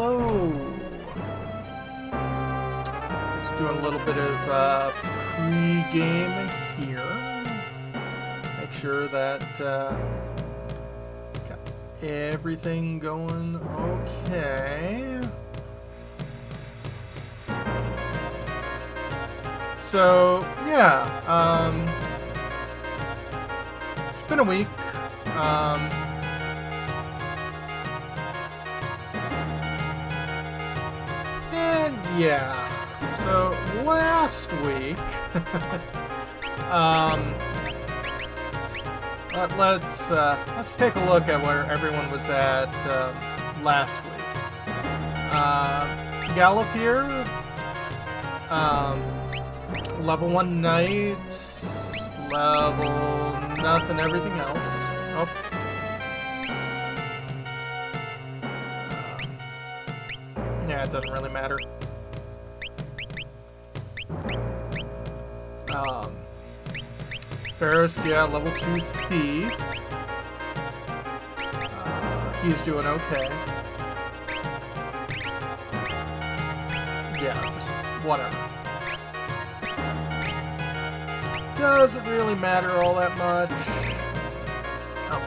hello. Just doing a little bit of pre-game here. Make sure that got everything going okay. So yeah, it's been a week. And yeah, so last week, let's take a look at where everyone was at last week. Gallop here, level 1 knights, level nothing, everything else. Oh. Yeah, it doesn't really matter. Ferris, yeah, level 2 thief. He's doing okay. Yeah, just whatever. Doesn't really matter all that much. Oh.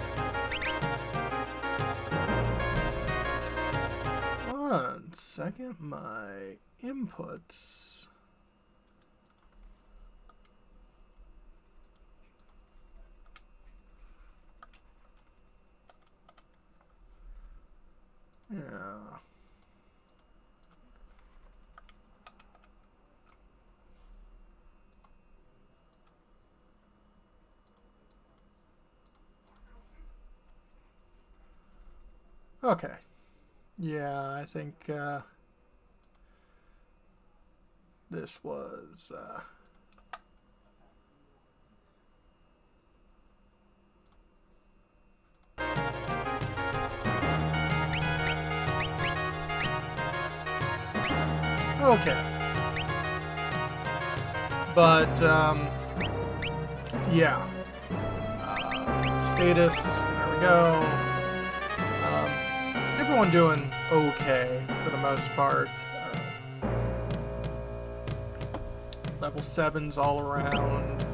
1 second, my inputs. Yeah. Okay. Yeah, I think this was okay. But yeah. Status, there we go. Everyone doing okay for the most part. Level 7s all around.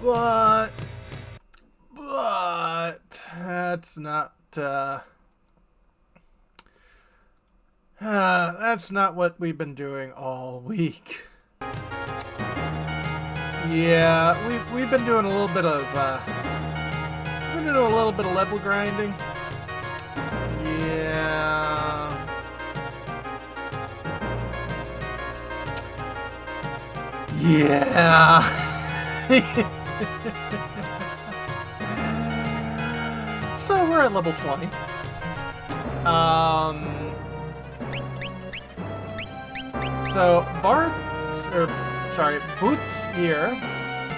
But that's not what we've been doing all week. Yeah, we've been doing a little bit of level grinding. Yeah. Yeah. So we're at level 20. So Boots here,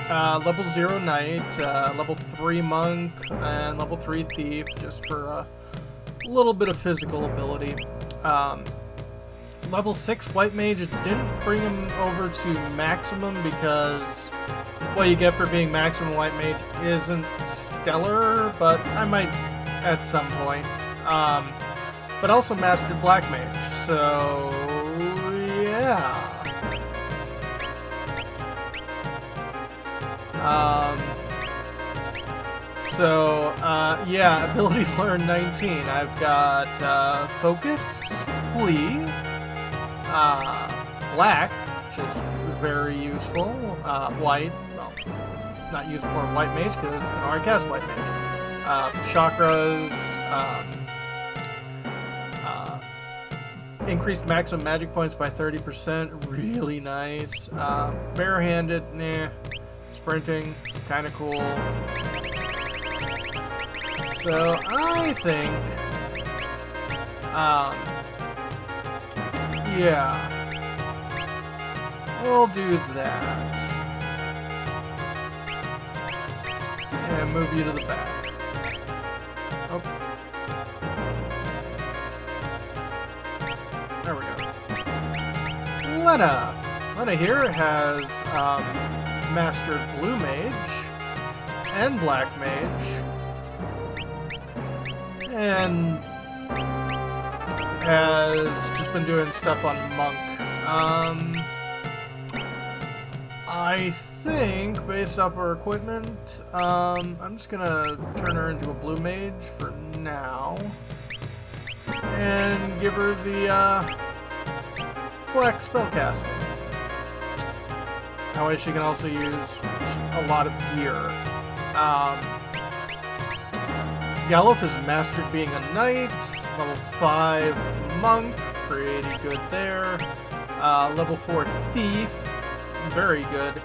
level 0 knight, level 3 monk, and level 3 thief, just for a little bit of physical ability. Level 6 white mage, it didn't bring him over to maximum because what you get for being maximum white mage isn't stellar, but I might at some point. But also mastered black mage, so yeah. Yeah, abilities learned 19. I've got focus, flee, black, which is very useful. White, well, not useful for white mage because I can already cast white mage. Chakras, increased maximum magic points by 30%, really nice. Barehanded, nah. Sprinting, kind of cool. So I think, yeah, we'll do that. And move you to the back. Oh. There we go. Lena here has mastered blue mage and black mage, and has just been doing stuff on Monk. I think, based off her equipment, I'm just gonna turn her into a blue mage for now. And give her the, black spellcasting. That way she can also use a lot of gear. Gallup has mastered being a knight. Level 5 monk, pretty good there. Level 4 thief, very good.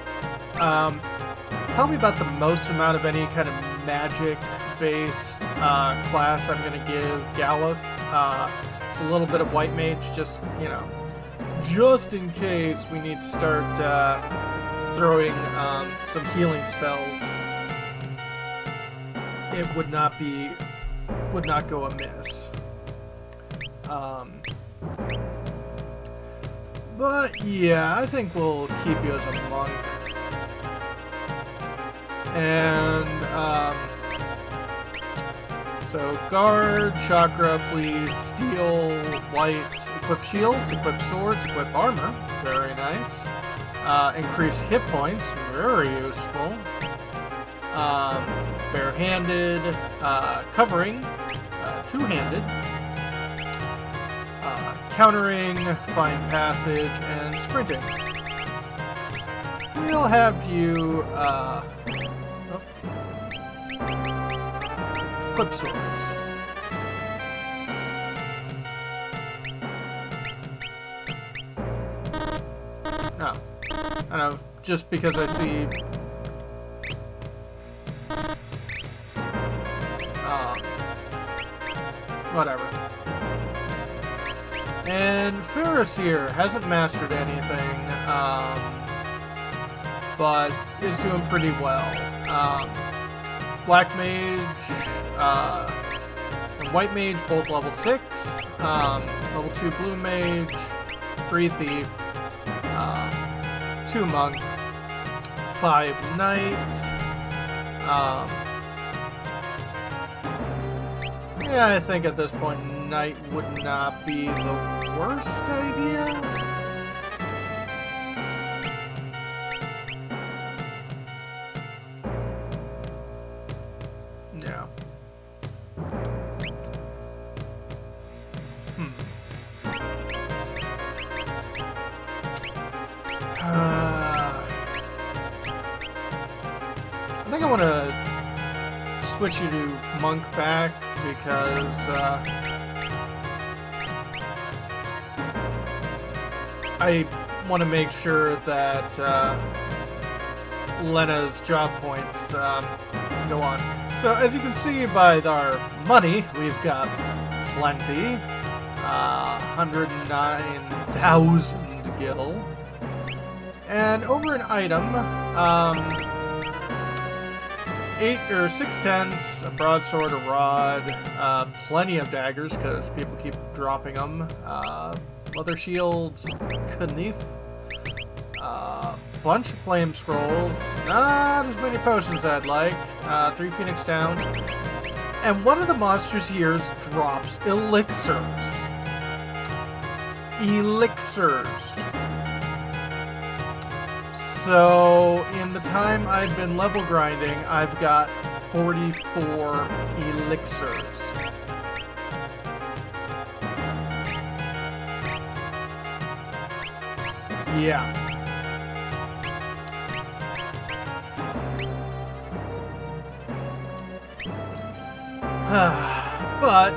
Probably about the most amount of any kind of magic-based class I'm going to give Gallup. It's a little bit of white mage, just, you know, just in case we need to start throwing some healing spells. It would not go amiss. But yeah, I think we'll keep you as a monk. And so guard, chakra, please, steel, white, equip shields, equip swords, equip armor. Very nice. Increase hit points, very useful. Barehanded, covering, two-handed, countering, fine passage, and sprinting. We'll have you equip swords. No, I know, just because I see whatever. And Ferris here hasn't mastered anything, but is doing pretty well. Black Mage and White Mage both level 6. Level 2 Blue Mage, 3 Thief, 2 Monk, 5 Knight. Yeah, I think at this point, Knight would not be the worst idea. Yeah. I think I want to switch you to Monk back because I want to make sure that Lena's job points go on. So as you can see by our money, we've got plenty. 109,000 gil. And over an item, 8 or 6 tents, a broadsword, a rod, plenty of daggers because people keep dropping them, leather shields, knife, bunch of flame scrolls, not as many potions as I'd like, 3 phoenix down, and one of the monsters here drops elixirs. So, in the time I've been level grinding, I've got 44 elixirs. Yeah. But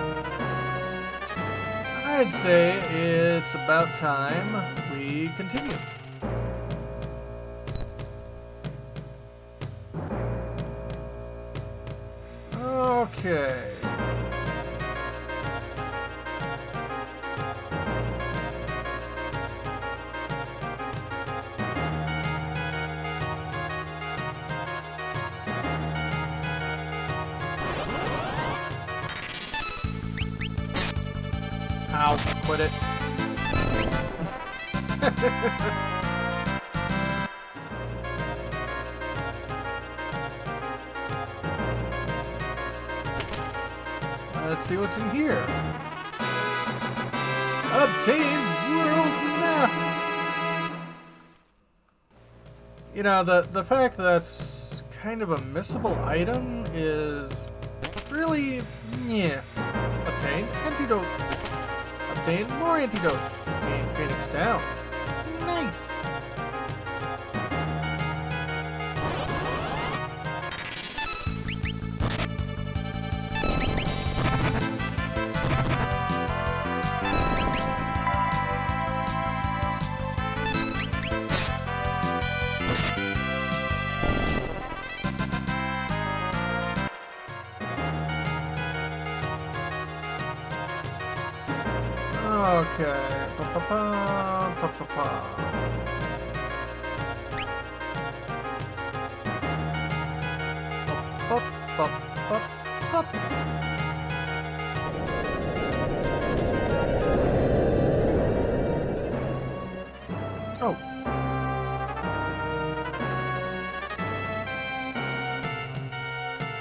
I'd say it's about time we continue. Okay. Ow, quit it. Let's see what's in here. Obtain world map. You know, the fact that that's kind of a missable item is really, yeah. Obtained antidote. Obtained more antidote. Obtained Phoenix down. Nice. Okay. Pa-pa-pa, pa-pa-pa. Up, up, up, up. Oh.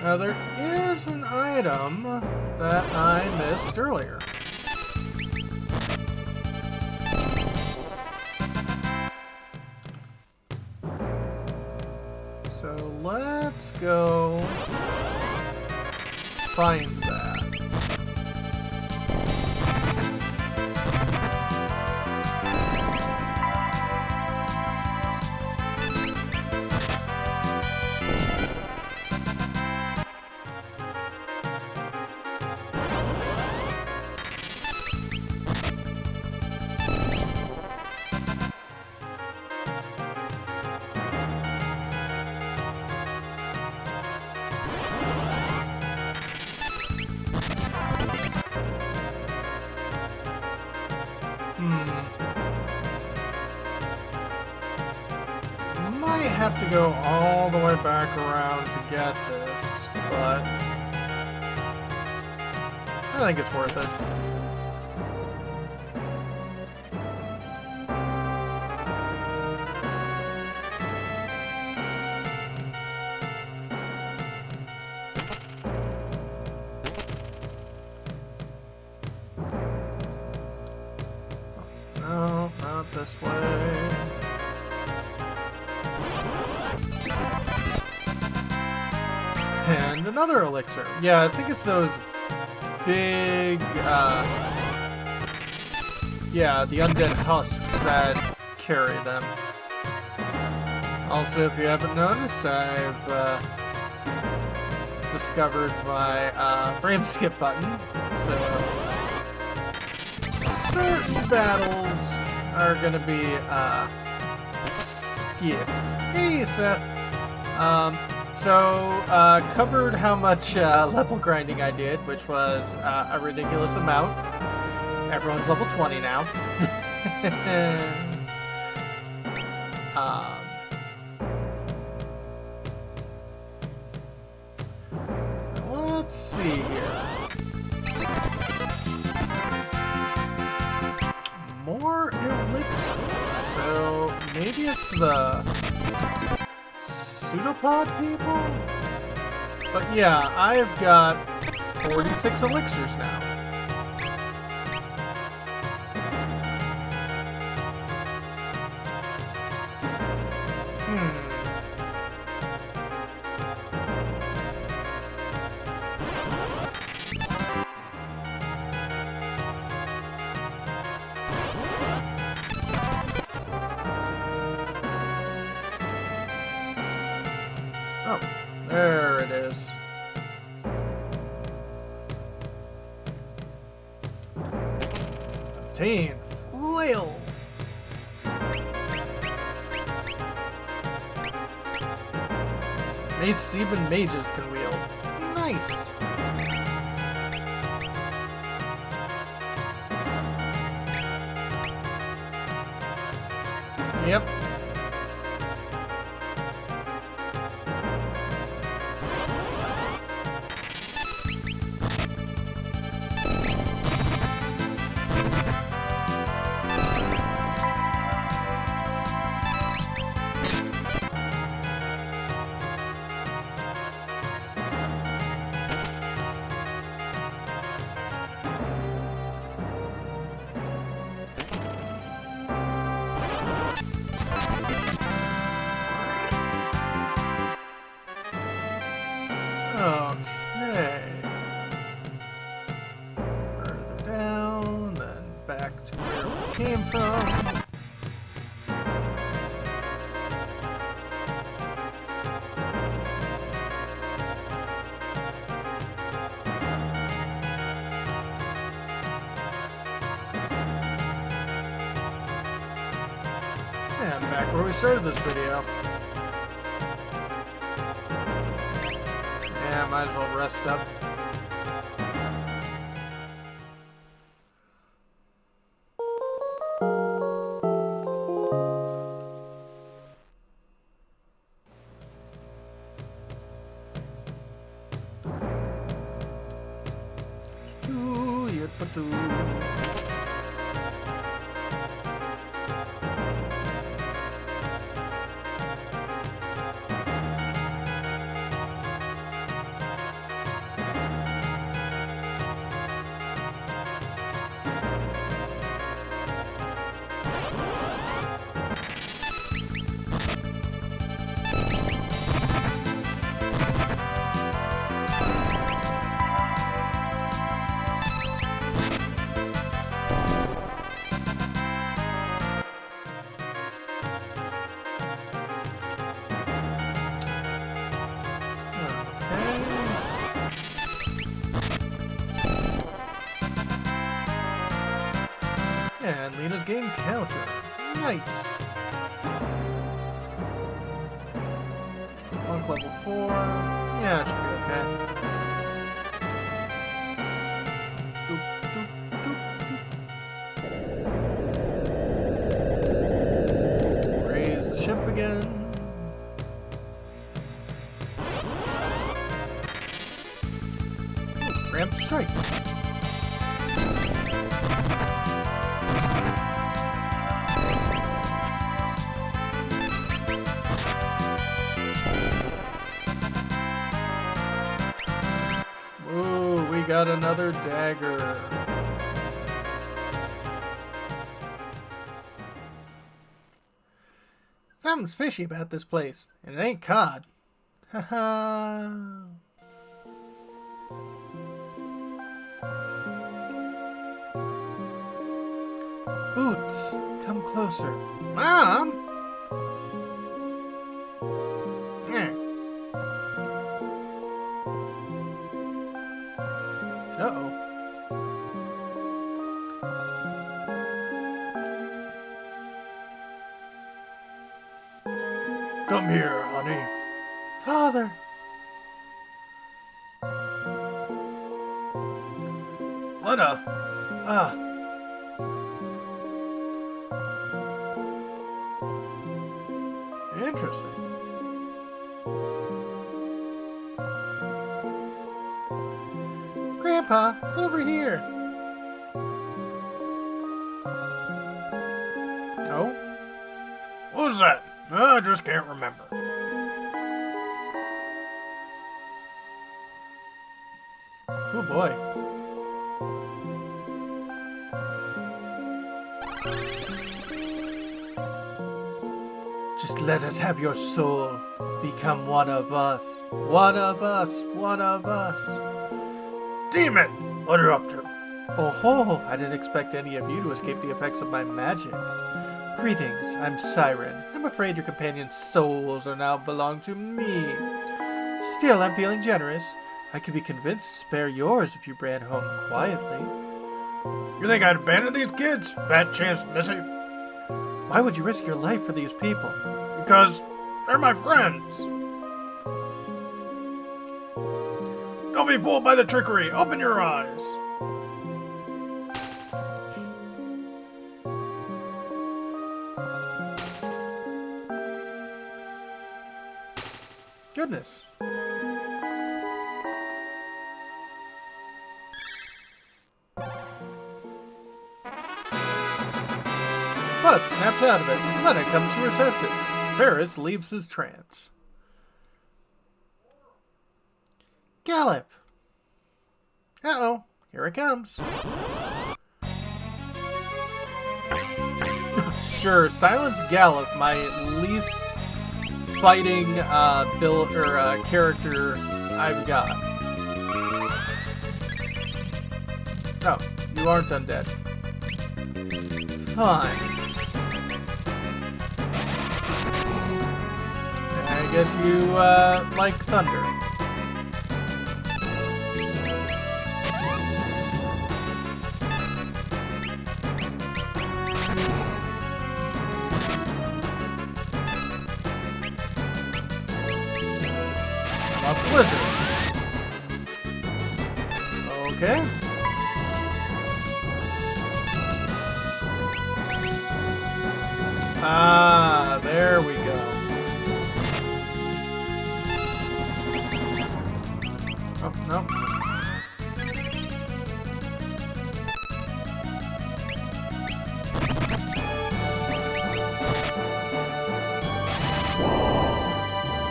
Now there is an item that I missed earlier. So let's go find that. Might have to go all the way back around to get this, but I think it's worth it. No, not this way. And another elixir. Yeah, I think it's those big, yeah, the undead husks that carry them. Also, if you haven't noticed, I've discovered my frame skip button. So certain battles are gonna be skipped. Hey, Seth. So, covered how much level grinding I did, which was a ridiculous amount. Everyone's level 20 now. Let's see here. More elixirs. So, maybe it's the pseudopod people? But yeah, I've got 46 elixirs now. Oh, there it is. Obtain flail. Mace even mages can wield. Nice. Yep. came from. And back where we started this video. Yeah, might as well rest up. And Lena's game counter. Nice. Monk level 4. Yeah, it should be okay. Doop, doop, doop, doop. Raise the ship again. Ramp strike. Got another dagger. Something's fishy about this place, and it ain't cod. Haha. Boots, come closer. Mom! Uh-oh. Come here, honey. Father. Lena. Interesting. Grandpa, over here. Oh? What was that? I just can't remember. Oh boy. Just let us have your soul. Become one of us. One of us. One of us. Demon! What are you up to? Oh ho! I didn't expect any of you to escape the effects of my magic. Greetings, I'm Siren. I'm afraid your companions' souls are now belong to me. Still, I'm feeling generous. I could be convinced to spare yours if you ran home quietly. You think I'd abandon these kids? Fat chance, Missy. Why would you risk your life for these people? Because they're my friends. Don't be fooled by the trickery. Open your eyes. Goodness. But snaps out of it. Lena comes to her senses. Ferris leaves his trance. Gallop. Uh-oh. Here it comes. Sure, Silence Gallop, my least fighting character I've got. Oh, you aren't undead. Fine. I guess you, like thunder. A blizzard. Okay. Ah, there we go. Oh, no.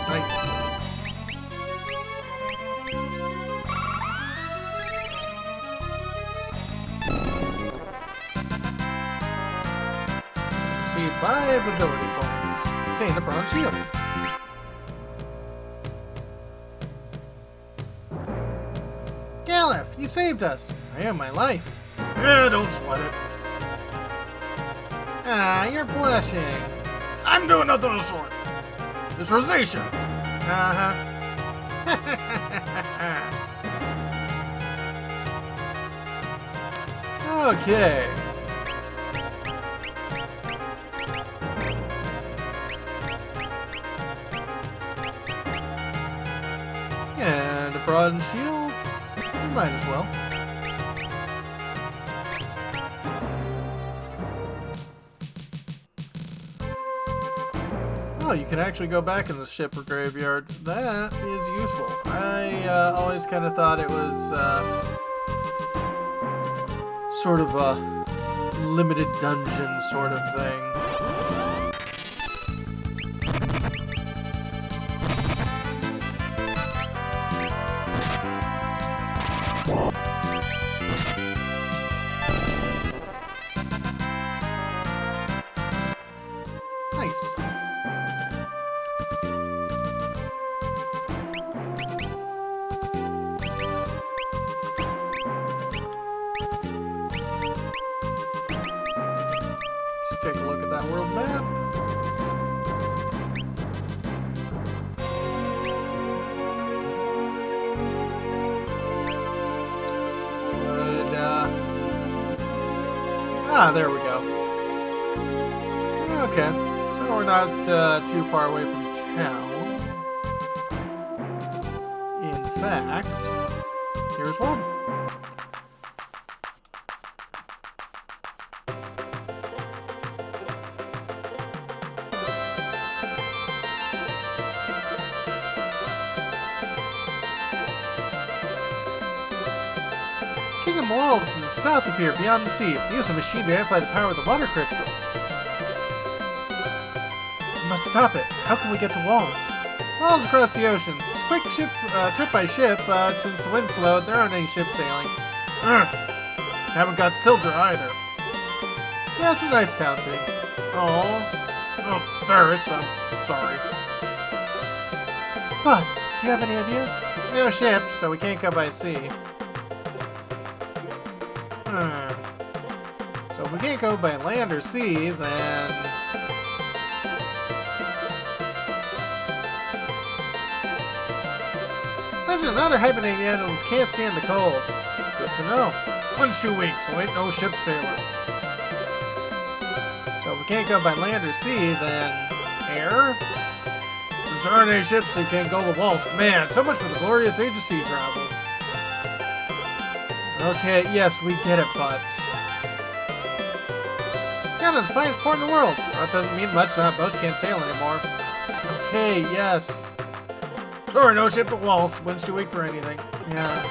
Nice. See 5 ability points. Obtain a bronze shield. Galef, you saved us. I have my life. Don't sweat it. Ah, you're blushing. I'm doing nothing of the sort. It's rosacea. Okay. And a bronze shield. Might as well. Oh, you can actually go back in the ship or graveyard. That is useful. I always kind of thought it was sort of a limited dungeon sort of thing. Take a look at that world map. Good, there we go. Okay, so we're not too far away from town. In fact, here's one. Kingdom Walls is south of here, beyond the sea. Use a machine to amplify the power of the water crystal. We must stop it. How can we get to Walls? Walls across the ocean. It's a quick trip by ship, but since the wind's slowed, there aren't any ships sailing. Haven't got Sildra either. Yeah, it's a nice town thing. Oh, Paris, I'm sorry. But, do you have any idea? No ships, so we can't go by sea. So if we can't go by land or sea, then... Legend of other hibernating animals can't stand the cold. Good to know. 1's 2 weeks, so ain't no ship sailing. So if we can't go by land or sea, then... air? Since there aren't any ships, we can't go to Walls. Man, so much for the glorious age of sea travel. Okay, yes, we get it, butts. Canada's the finest port in the world. That doesn't mean much, that boats can't sail anymore. Okay, yes. Sorry, no ship at Walls. Wind's too weak for anything. Yeah.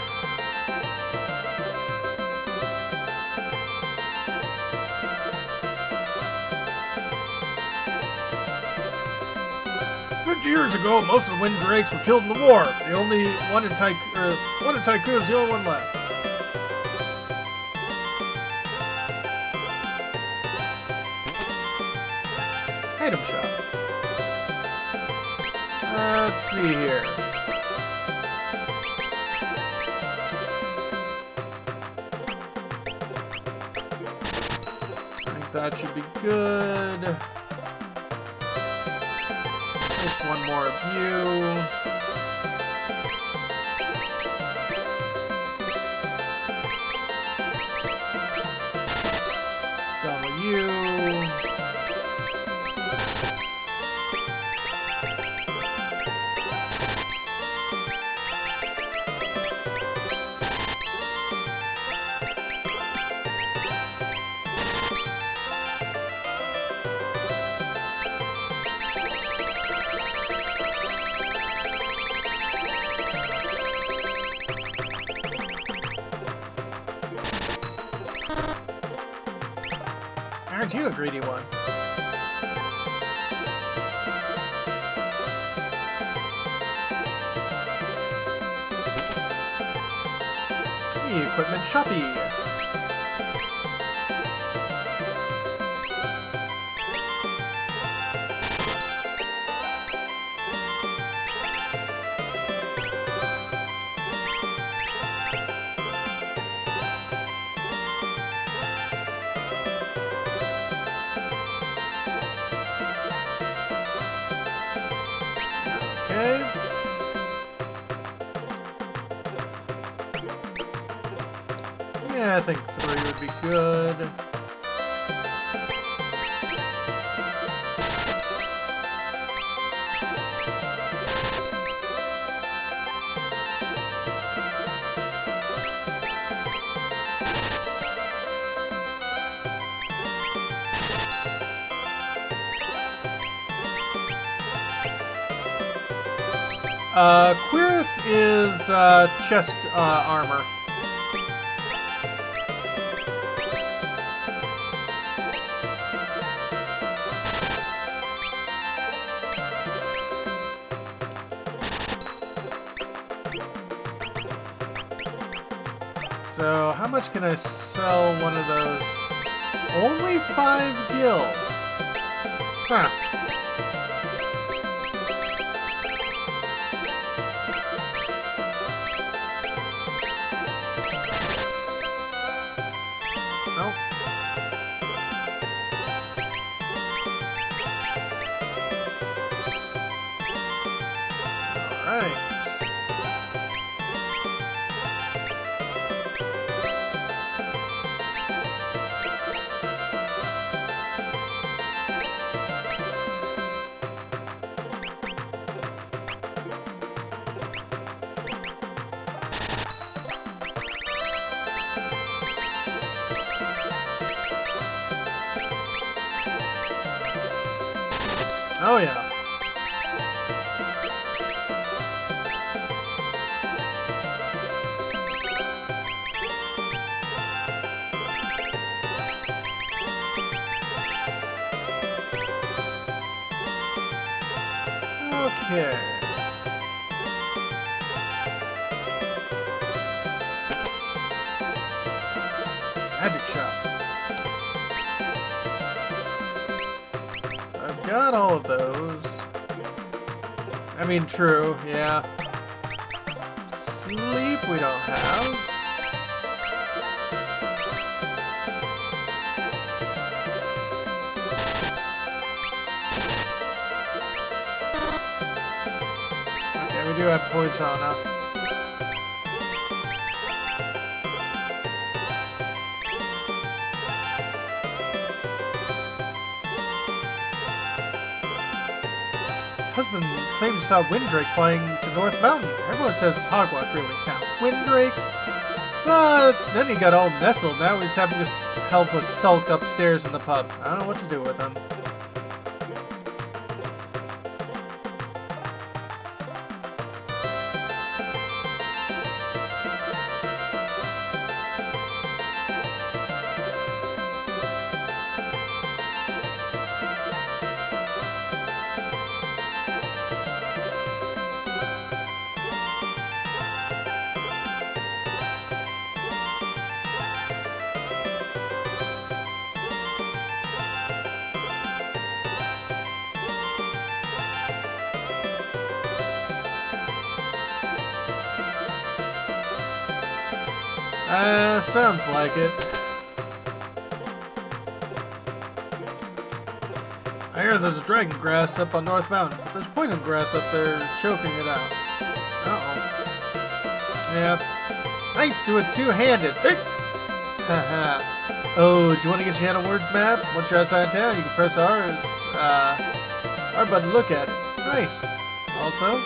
Years ago, most of the wind drakes were killed in the war. The only one in Tycoon is the only one left. Item shop. Let's see here. That should be good. Just one more of you. Some of you. Aren't you a greedy one? Equipment shoppy. Okay. Yeah, I think 3 would be good. Quirus is chest armor. So, how much can I sell one of those? Only 5 gil. Huh. Nope. Alright. Oh yeah. Okay. Magic shop. I've got all of those. I mean, true, yeah. Sleep we don't have. Okay, we do have poison now. Husband claims he saw Windrake flying to North Mountain. Everyone says it's hogwash, really. Now, Windrakes? But then he got all nestled. Now he's having to help us sulk upstairs in the pub. I don't know what to do with him. Sounds like it. I hear there's a dragon grass up on North Mountain, but there's poison grass up there choking it out. Uh-oh. Yeah. Thanks to a two-handed. Haha. Oh, do you want to get your hand on word map? Once you're outside town, you can press R button to look at it. Nice. Also,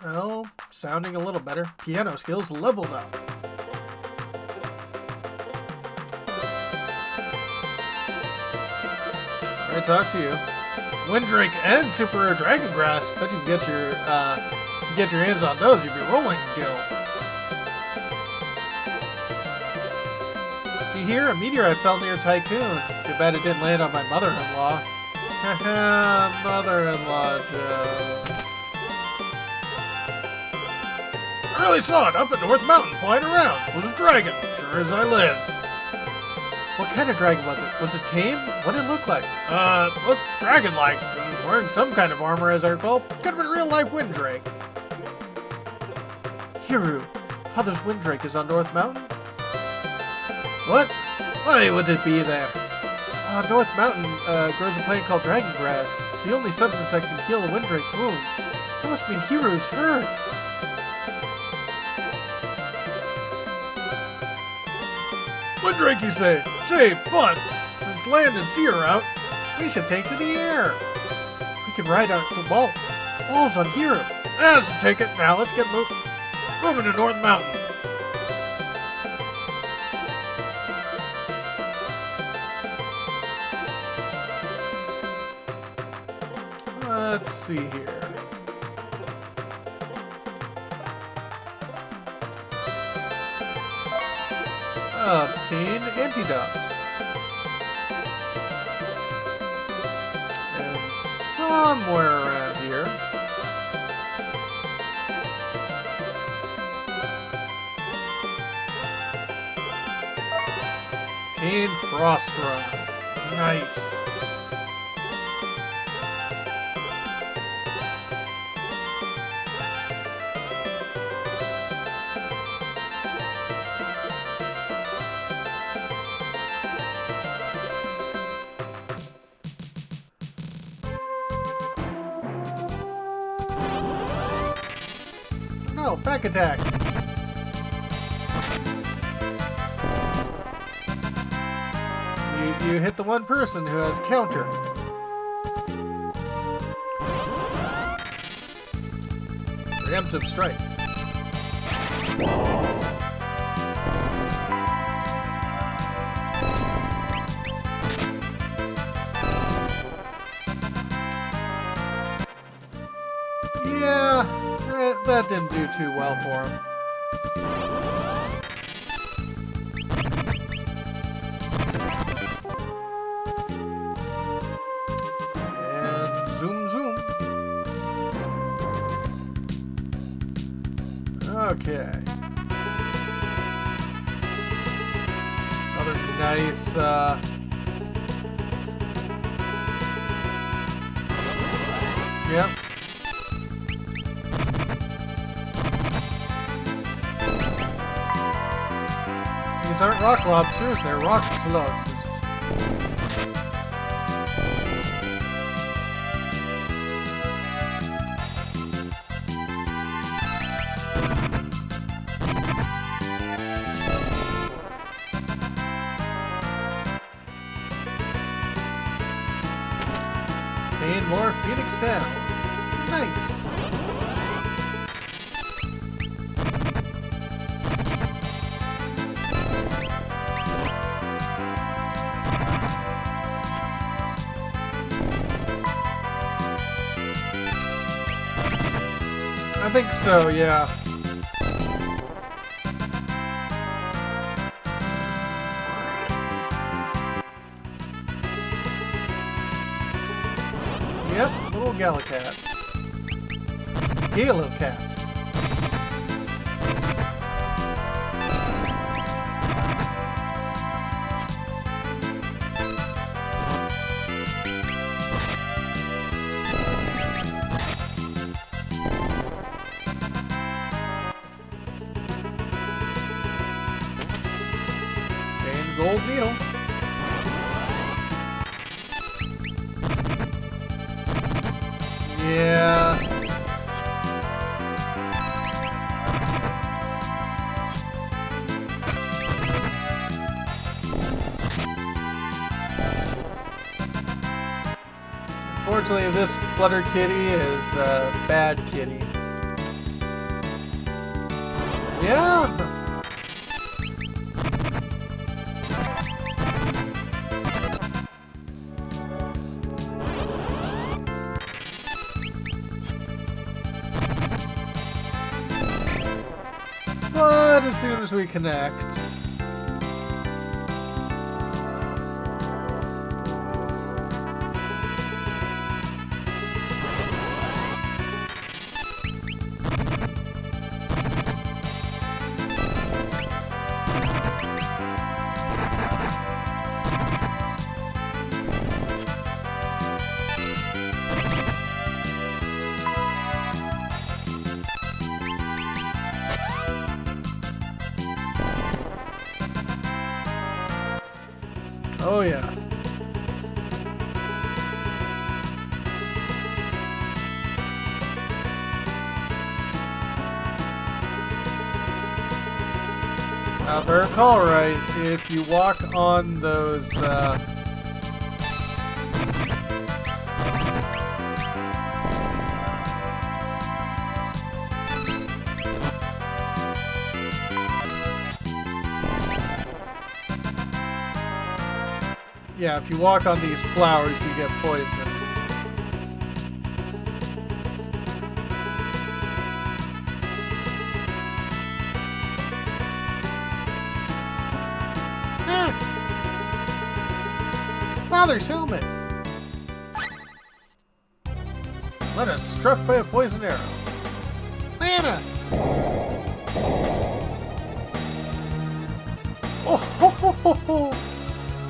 well, sounding a little better. Piano skills leveled up. I talk to you. Windrake and Super Rare Dragon Grass. Bet you can get your hands on those if you're rolling Gil. Did you hear? A meteorite fell near Tycoon. Too bad it didn't land on my mother-in-law. Haha, mother-in-law joke. I really saw it up at North Mountain flying around. It was a dragon, sure as I live. What kind of dragon was it? Was it tame? What did it look like? Looked dragon-like. It was wearing some kind of armor, as I recall. Could have been real-life Windrake. Hiru, Father's Windrake is on North Mountain? What? Why would it be there? North Mountain grows a plant called dragon grass. It's the only substance that can heal a Windrake's wounds. That must mean Hiru's hurt. Windrake, you say? Say, but since land and sea are out, we should take to the air. We can ride out the walls on Hiru. That's the ticket. Now let's get moving to North Mountain. Let's see here. Obtain antidote. And somewhere around here. Obtain Frost Run. Nice. No, back attack. You hit the one person who has counter. Preemptive strike. Yeah, that didn't do too well for him. And zoom, zoom. Okay. Another nice, yep. These aren't rock lobsters, they're rock slugs. Obtain more Phoenix Down. Nice. I think so, yeah. Yep, little Galacat. Galocat. Yeah. Unfortunately, this Flutter Kitty is a bad kitty. Yeah. But as soon as we connect... Oh yeah. Now, if I recall right, if you walk on those, yeah, if you walk on these flowers, you get poisoned. Father's helmet! Let us struck by a poison arrow. Lana! Oh ho ho ho ho!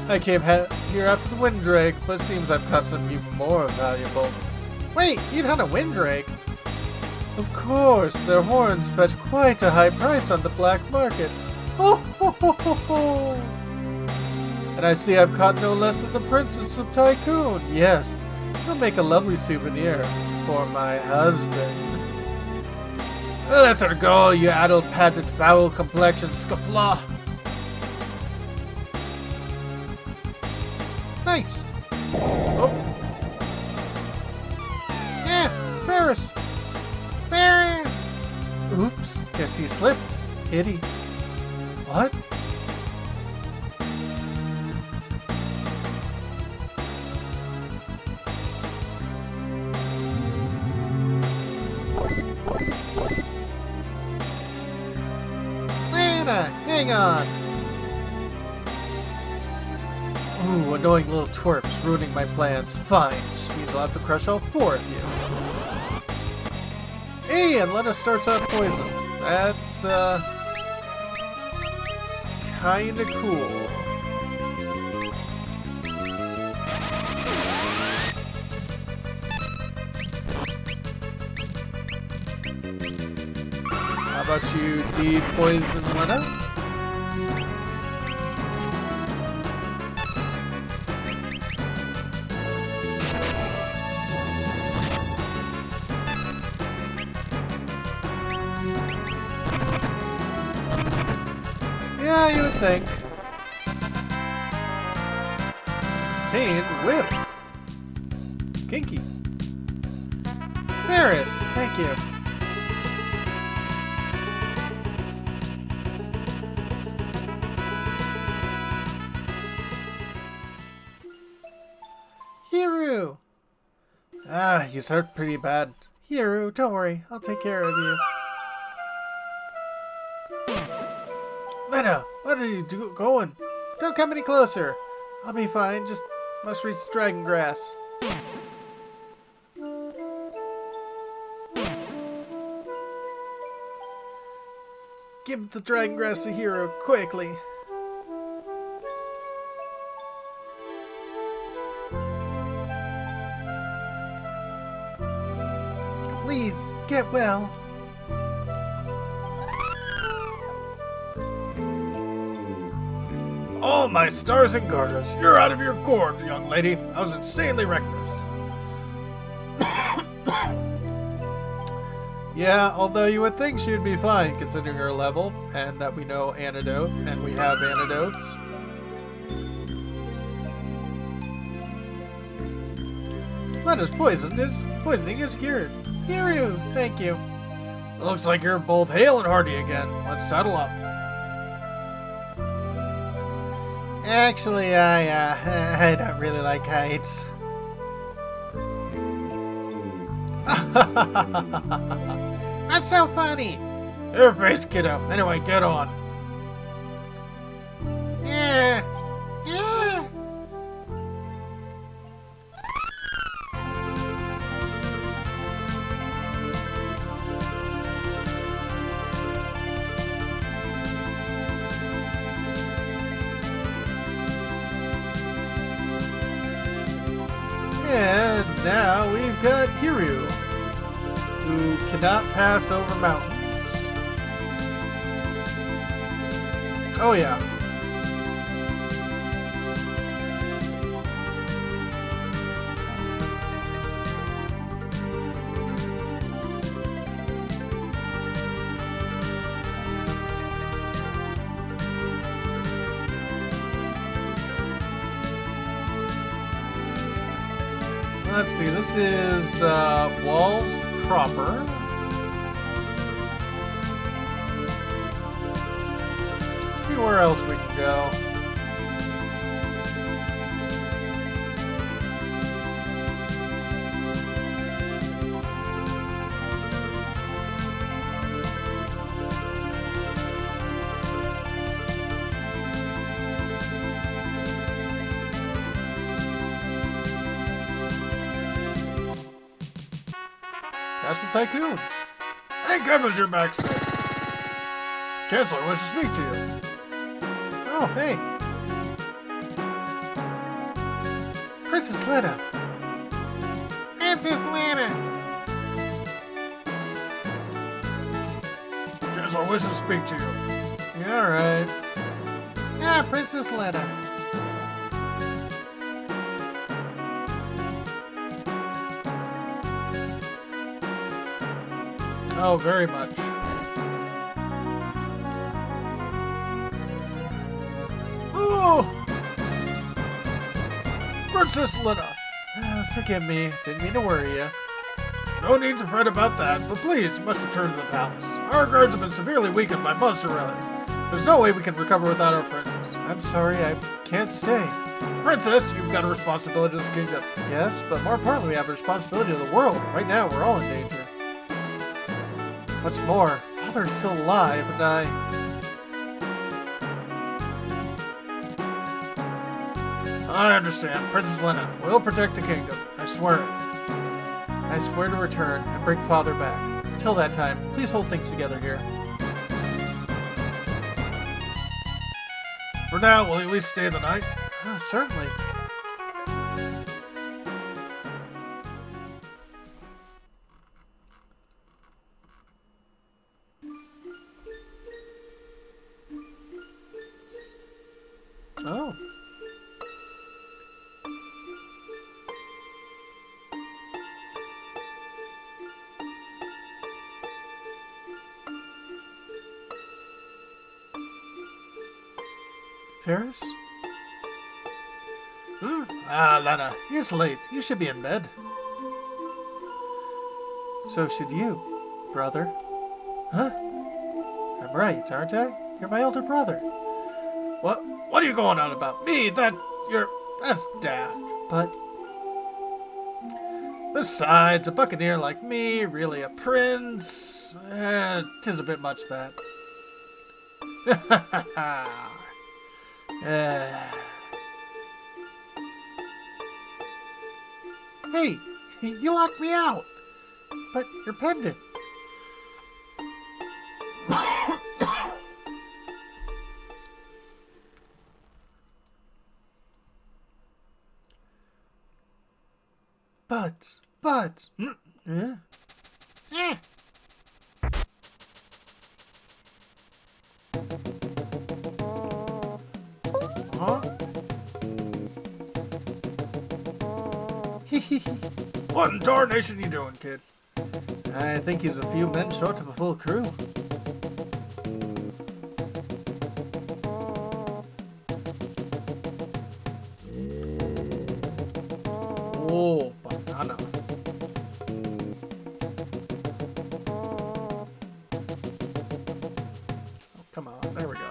I came here after the Windrake, but seems I've caught something even more valuable. Wait, you'd hunt a Windrake? Of course, their horns fetch quite a high price on the black market. Oh ho ho ho ho! And I see I've caught no less than the Princess of Tycoon. Yes, it'll make a lovely souvenir for my husband. Let her go, you addle-pated, foul-complexioned scufflaw. Nice. Oh. Yeah, Paris. Paris. Oops, guess he slipped. Pity. What? Hang on! Ooh, annoying little twerps ruining my plans. Fine, just means I'll have to crush all four of you. Hey, and let us start out poisoned. That's, kinda cool. How about you de-poison Lena? Yeah, you would think. Chain whip. Kinky. Paris, thank you. Hiru! Ah, he's hurt pretty bad. Hiru, don't worry. I'll take care of you. Lena, what are you going? Don't come any closer. I'll be fine. Just must reach the dragon grass. Give the dragon grass to Hiru, quickly. Please, get well. Oh! Oh, my stars and garters. You're out of your gourd, young lady. I was insanely reckless. Yeah, although you would think she'd be fine considering her level, and that we know antidote, and we have antidotes. Lena's poisoning is cured. Hiryu, thank you. Looks like you're both hale and hearty again. Let's settle up. Actually, I don't really like heights. That's so funny. Your face, kiddo. Anyway, get on. Yeah. Yeah. And now we've got Hiryu, who cannot pass over mountains. Oh yeah. Let's see, this is walls proper. See where else we can go. Castle Tycoon. Hey, Kevin's your back safe. Chancellor wishes to speak to you. Oh, hey. Princess Lena. Princess Lena. Chancellor wishes to speak to you. Yeah, alright. Yeah, Princess Lena. Oh, very much. Oh! Princess Lena! Forgive me, didn't mean to worry you. No need to fret about that, but please, you must return to the palace. Our guards have been severely weakened by monster relics. There's no way we can recover without our princess. I'm sorry, I can't stay. Princess, you've got a responsibility to this kingdom. Yes, but more importantly, we have a responsibility to the world. Right now, we're all in danger. What's more, Father's still alive, and I understand. Princess Lena, we'll protect the kingdom. I swear it. I swear to return and bring Father back. Until that time, please hold things together here. For now, will you at least stay the night? Certainly. Oh. Ferris? Lena, it's late. You should be in bed. So should you, brother. Huh? I'm right, aren't I? You're my elder brother. What are you going on about? Me? That's daft. But besides, a buccaneer like me, really a prince? 'Tis a bit much, that. Hey, you locked me out. But your pendant. But. Huh? What in darnation you doing, kid? I think he's a few men short of a full crew. Oh, banana. Oh, come on, there we go.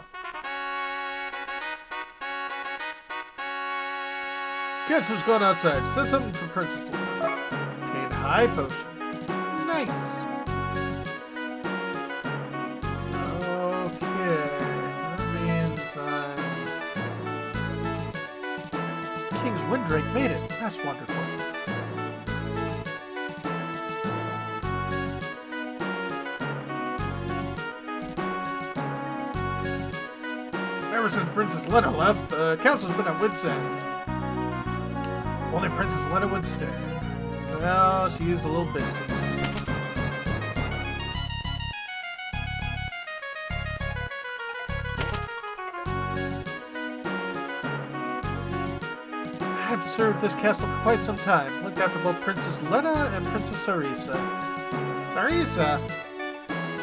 Kids was going outside. Said something for Princess Luna. Obtain a high potion. Nice. Okay. That means King's Windrake made it. That's wonderful. Ever since Princess Luna left, the council's been at wit's end. Only Princess Lena would stay. Well, she's a little busy. I've served this castle for quite some time. Looked after both Princess Lena and Princess Sarisa. Sarisa?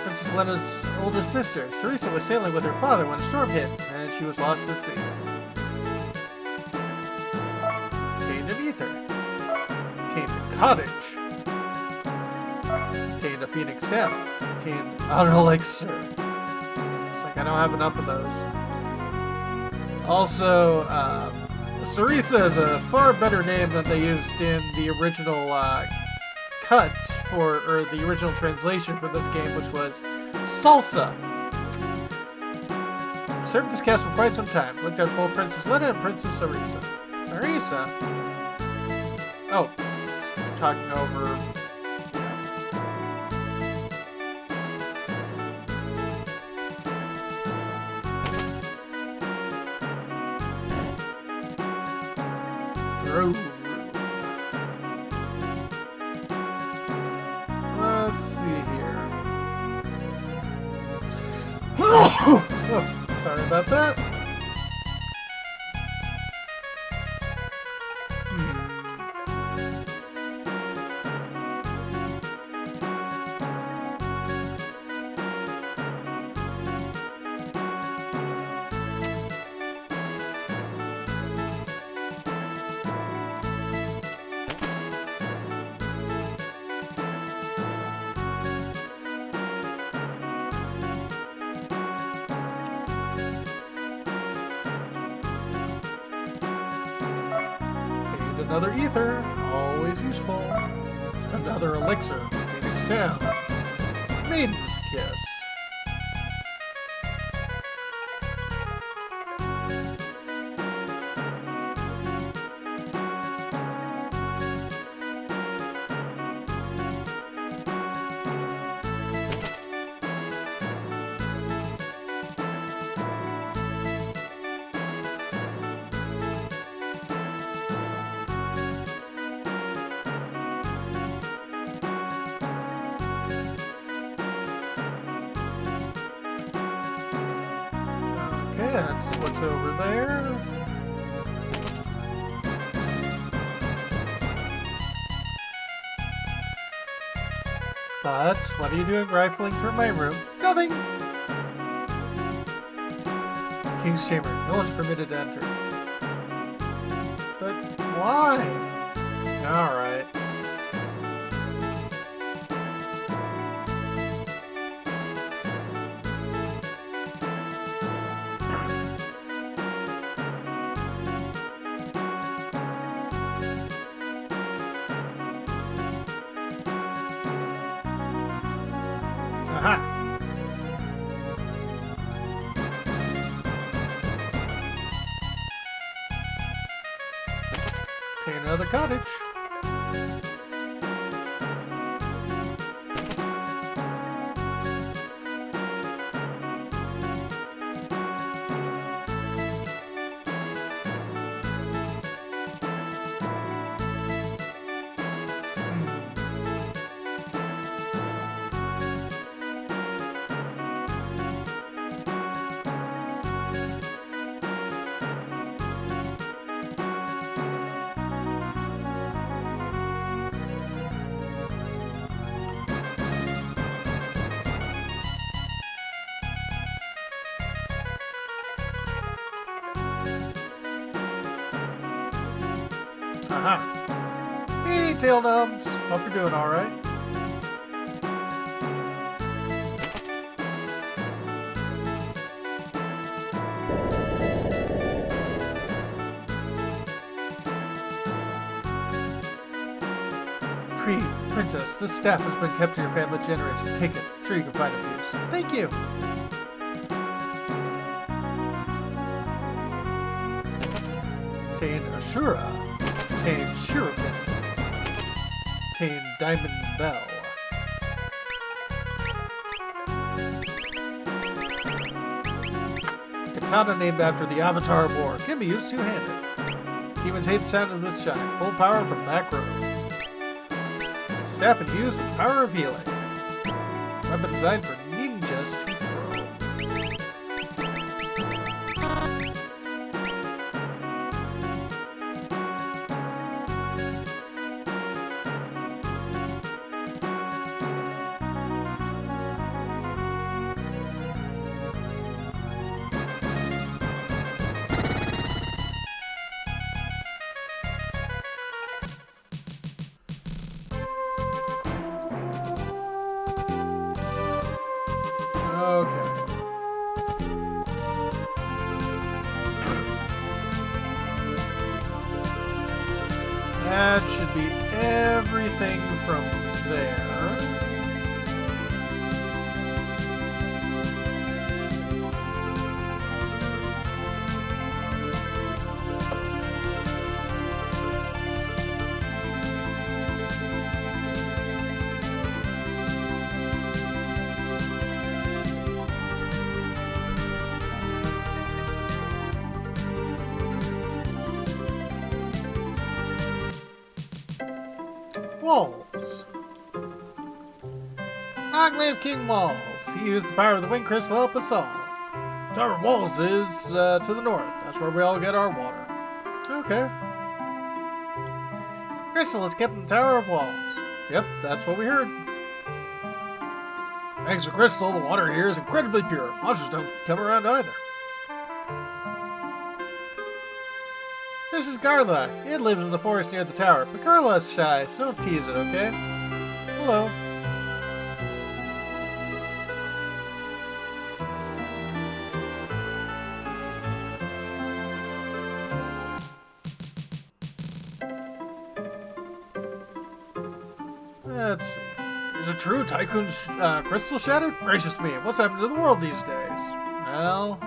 Princess Lena's older sister. Sarisa was sailing with her father when a storm hit, and she was lost at sea. Obtained an ether. Obtained a cottage. Obtained a phoenix stem. Obtained an elixir. It's like I don't have enough of those. Also, Sarisa is a far better name than they used in the original cuts or the original translation for this game, which was Salsa. Served this castle for quite some time. Looked at both Princess Lena and Princess Sarisa. Sarisa? Oh, just talking over. Through. Let's see here. Oh, sorry about that. Another ether, always useful. Another elixir, Phoenix Town. Maiden's Kiss. That's what's over there. But what are you doing rifling through my room? Nothing! King's Chamber. No one's permitted to enter. But why? Alright. Aha! Take another cottage. Aha. Hey, tail nubs. Hope you're doing alright. Princess, this staff has been kept in your family generation. Take it. I'm sure you can find it use. Thank you. Obtain Ashura. Obtain Shuriken. Obtain Diamond Bell. Katana named after the Avatar of War. Can be used two-handed. Demons hate the sound of this shine. Full power from back row. Staff and use the power of healing. Weapon designed for ninjas to throw. Okay. That should be everything from there. Walls. Enclave King Walls. He used the power of the Wind Crystal to help us all. Tower of Walls is to the north. That's where we all get our water. Okay. Crystal is kept in the Tower of Walls. Yep, that's what we heard. Thanks to Crystal, the water here is incredibly pure. Monsters don't come around either. This is Garla. It lives in the forest near the tower, but Garla is shy, so don't tease it, okay? Hello. Let's see. Is it true Tycoon's crystal shattered? Gracious me, what's happened to the world these days? Well...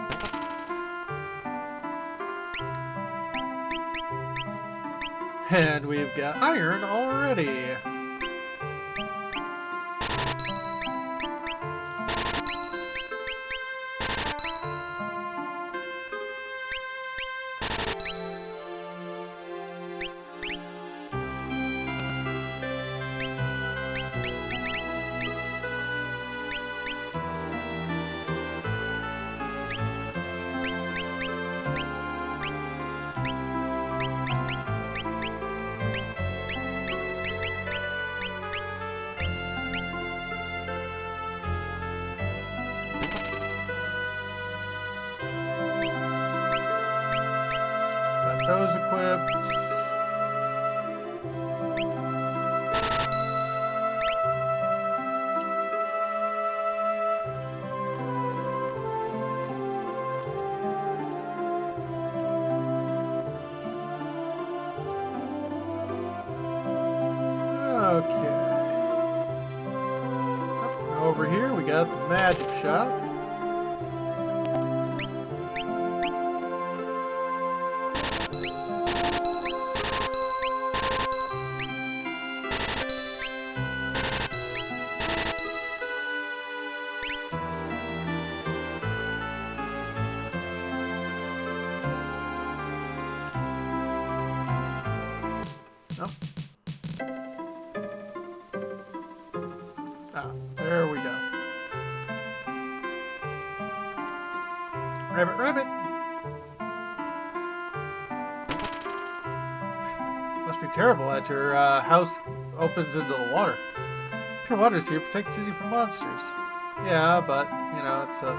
And we've got iron already. Those equipped. Okay. Over here we got the magic shop. There we go. Rabbit, rabbit! Must be terrible that your house opens into the water. Pure waters here protect the city from monsters. Yeah, but, you know, it's a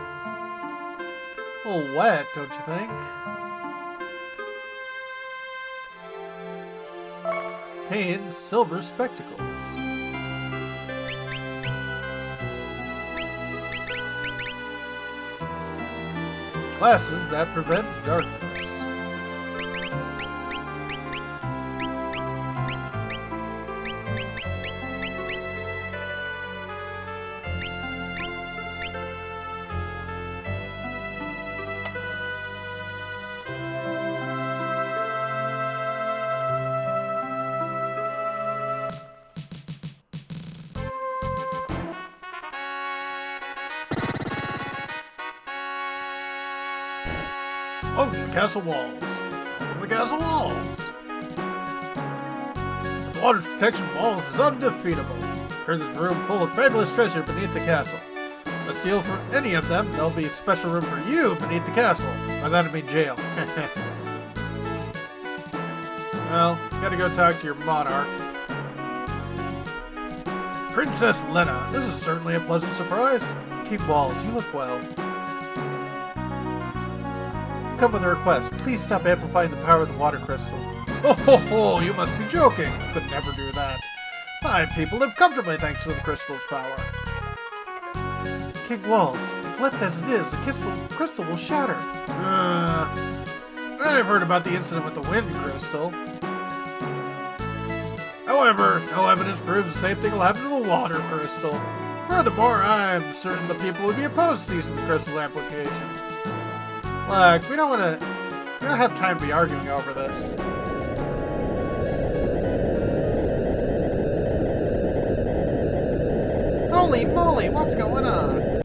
little wet, don't you think? obtain silver spectacles. Glasses that prevent darkness. Welcome to the castle walls. Welcome to the castle walls. The water's protection walls is undefeatable. Heard there's a room full of fabulous treasure beneath the castle. A seal for any of them, there'll be a special room for you beneath the castle. By that I mean jail. Well, gotta go talk to your monarch. Princess Lena, this is certainly a pleasant surprise. King Walls, you look well. Come with a request. Please stop amplifying the power of the water crystal. Oh, you must be joking. Could never do that. My people live comfortably thanks to the crystal's power. King Walls, if left as it is, the crystal will shatter. I've heard about the incident with the wind crystal. However, no evidence proves the same thing will happen to the water crystal. Furthermore, I'm certain the people would be opposed to ceasing the crystal application. Look, we don't have time to be arguing over this. Holy moly, what's going on?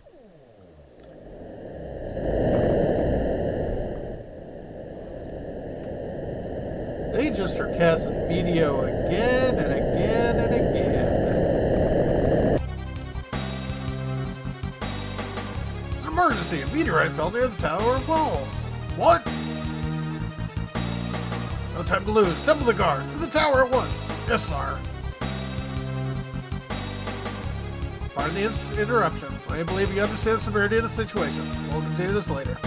They just are casting Meteor again and again and again. It's an emergency. A meteorite fell near the Tower of Walls. What? No time to lose. Assemble the guard. To the tower at once. Yes, sir. Pardon the interruption. I believe you understand the severity of the situation. We'll continue this later.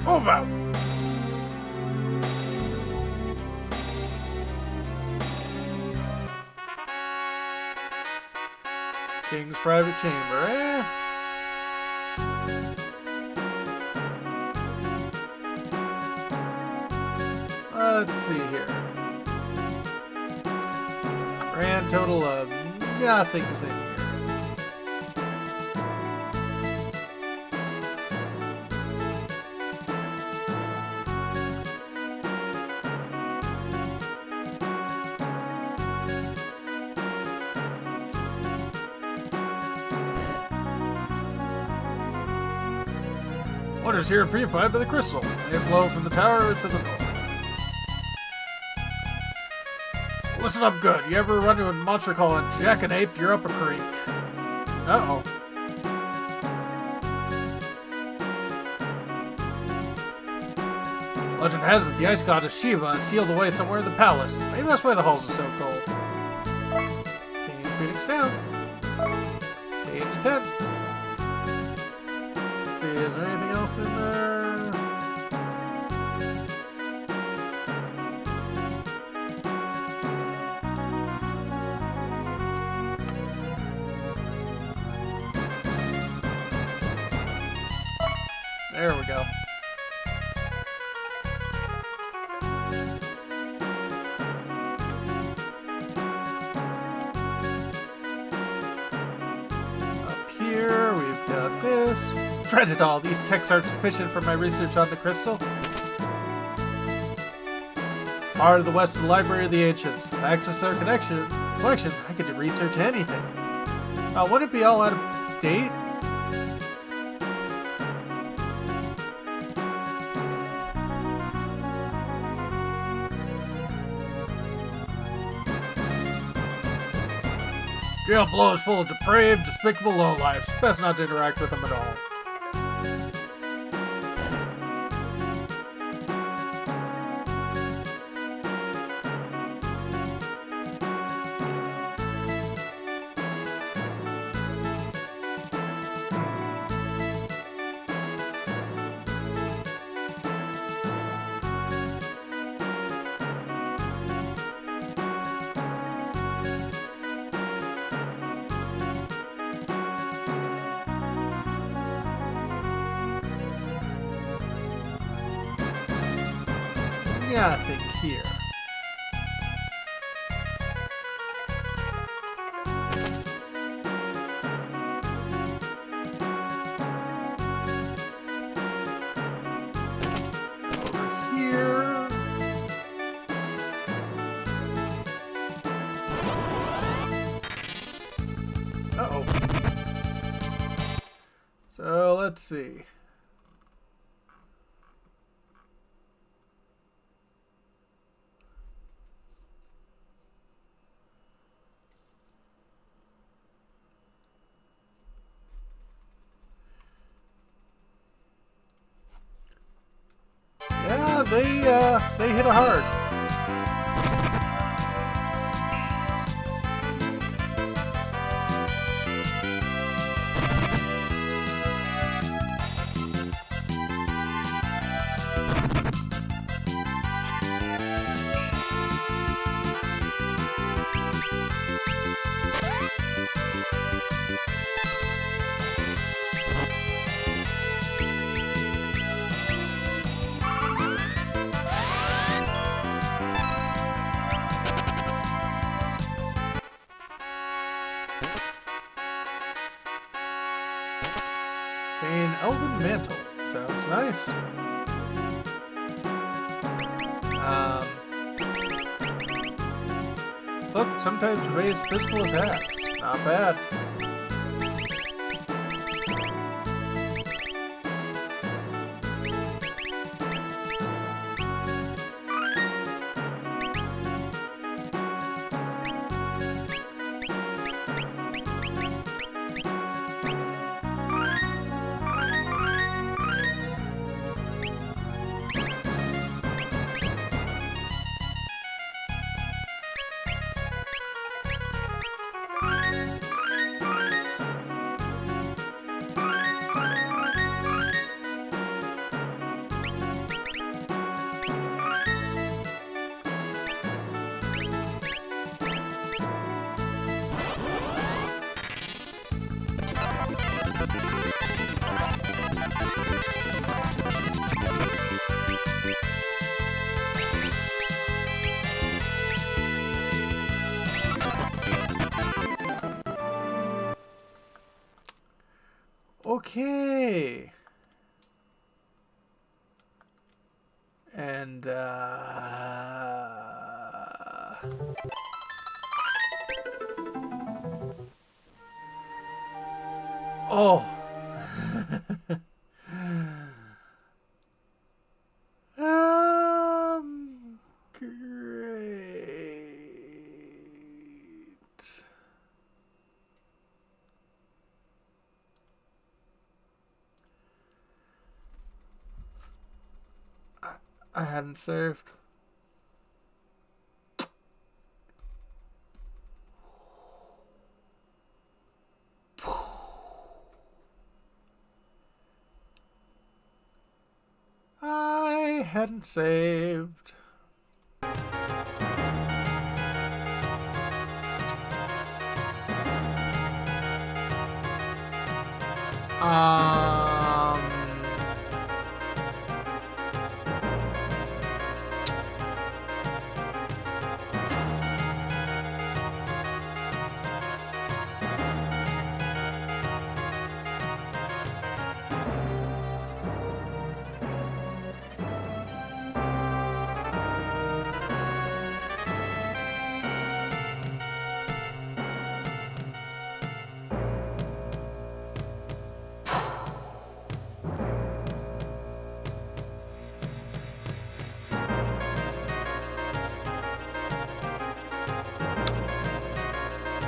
Move out! King's private chamber, eh? Let's see here. Grand total of nothing's in here. Waters here are purified by the crystal. They flow from the tower to the north. Listen up good. You ever run into a monster called a Jackanape, you're up a creek. Uh-oh. Legend has it the ice goddess Shiva is sealed away somewhere in the palace. Maybe that's why the halls are so cold. Team Phoenix down. 8 to 10. Let's see, is there anything else in there? There we go. Up here, we've got this. Dread it all. These texts aren't sufficient for my research on the crystal. Part of the Western Library of the Ancients. To access their collection, I could research anything. Would it be all out of date? Jail below is full of depraved, despicable lowlifes. Best not to interact with them at all. nothing here. Over here. Uh-oh. So let's see. Yeah, they hit it hard. An elven mantle. Sounds nice. Look, sometimes raise physical attacks. Not bad. Okay. And, oh. Great. I hadn't saved. I hadn't saved.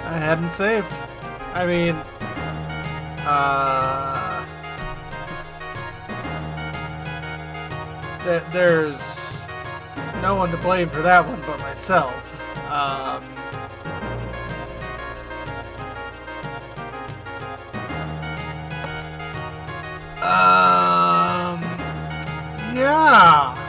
I hadn't saved. I mean, there's no one to blame for that one but myself. Yeah.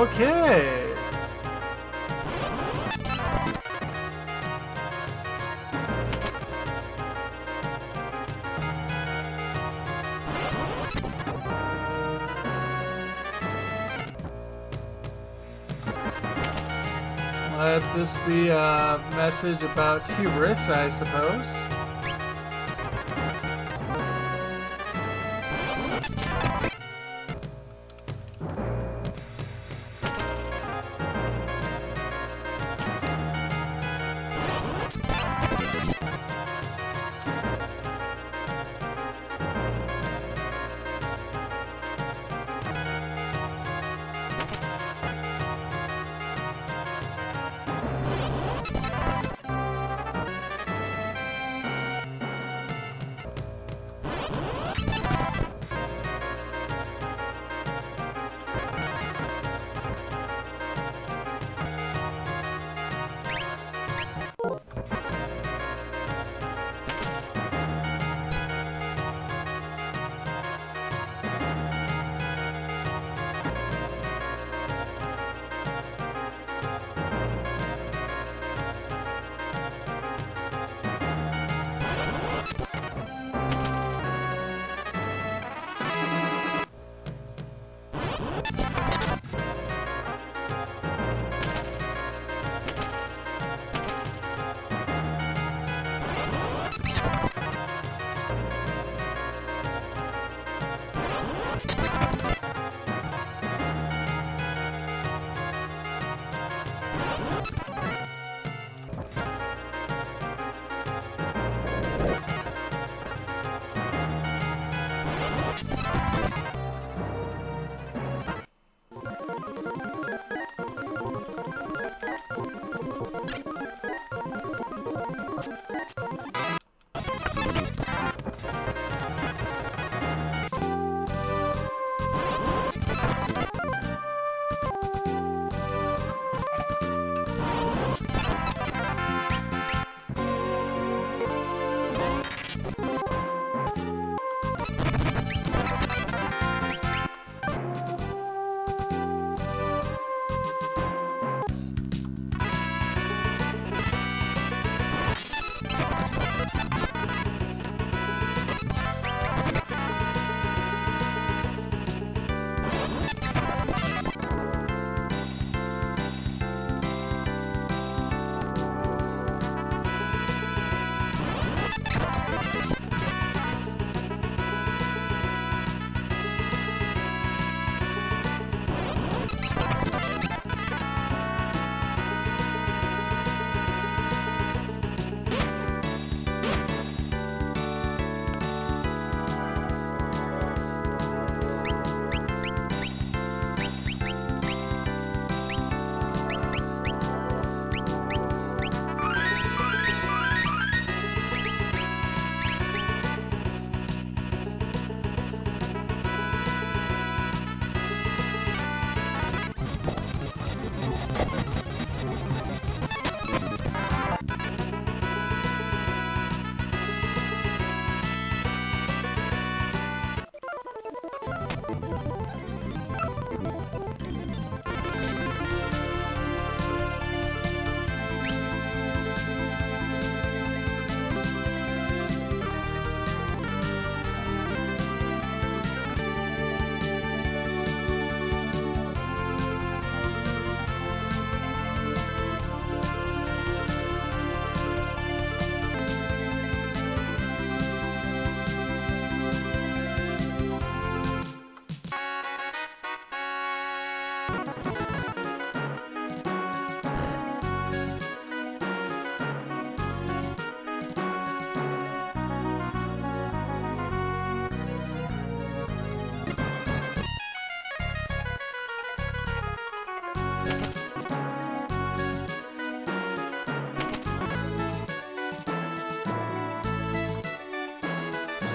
Okay. Let this be a message about hubris, I suppose.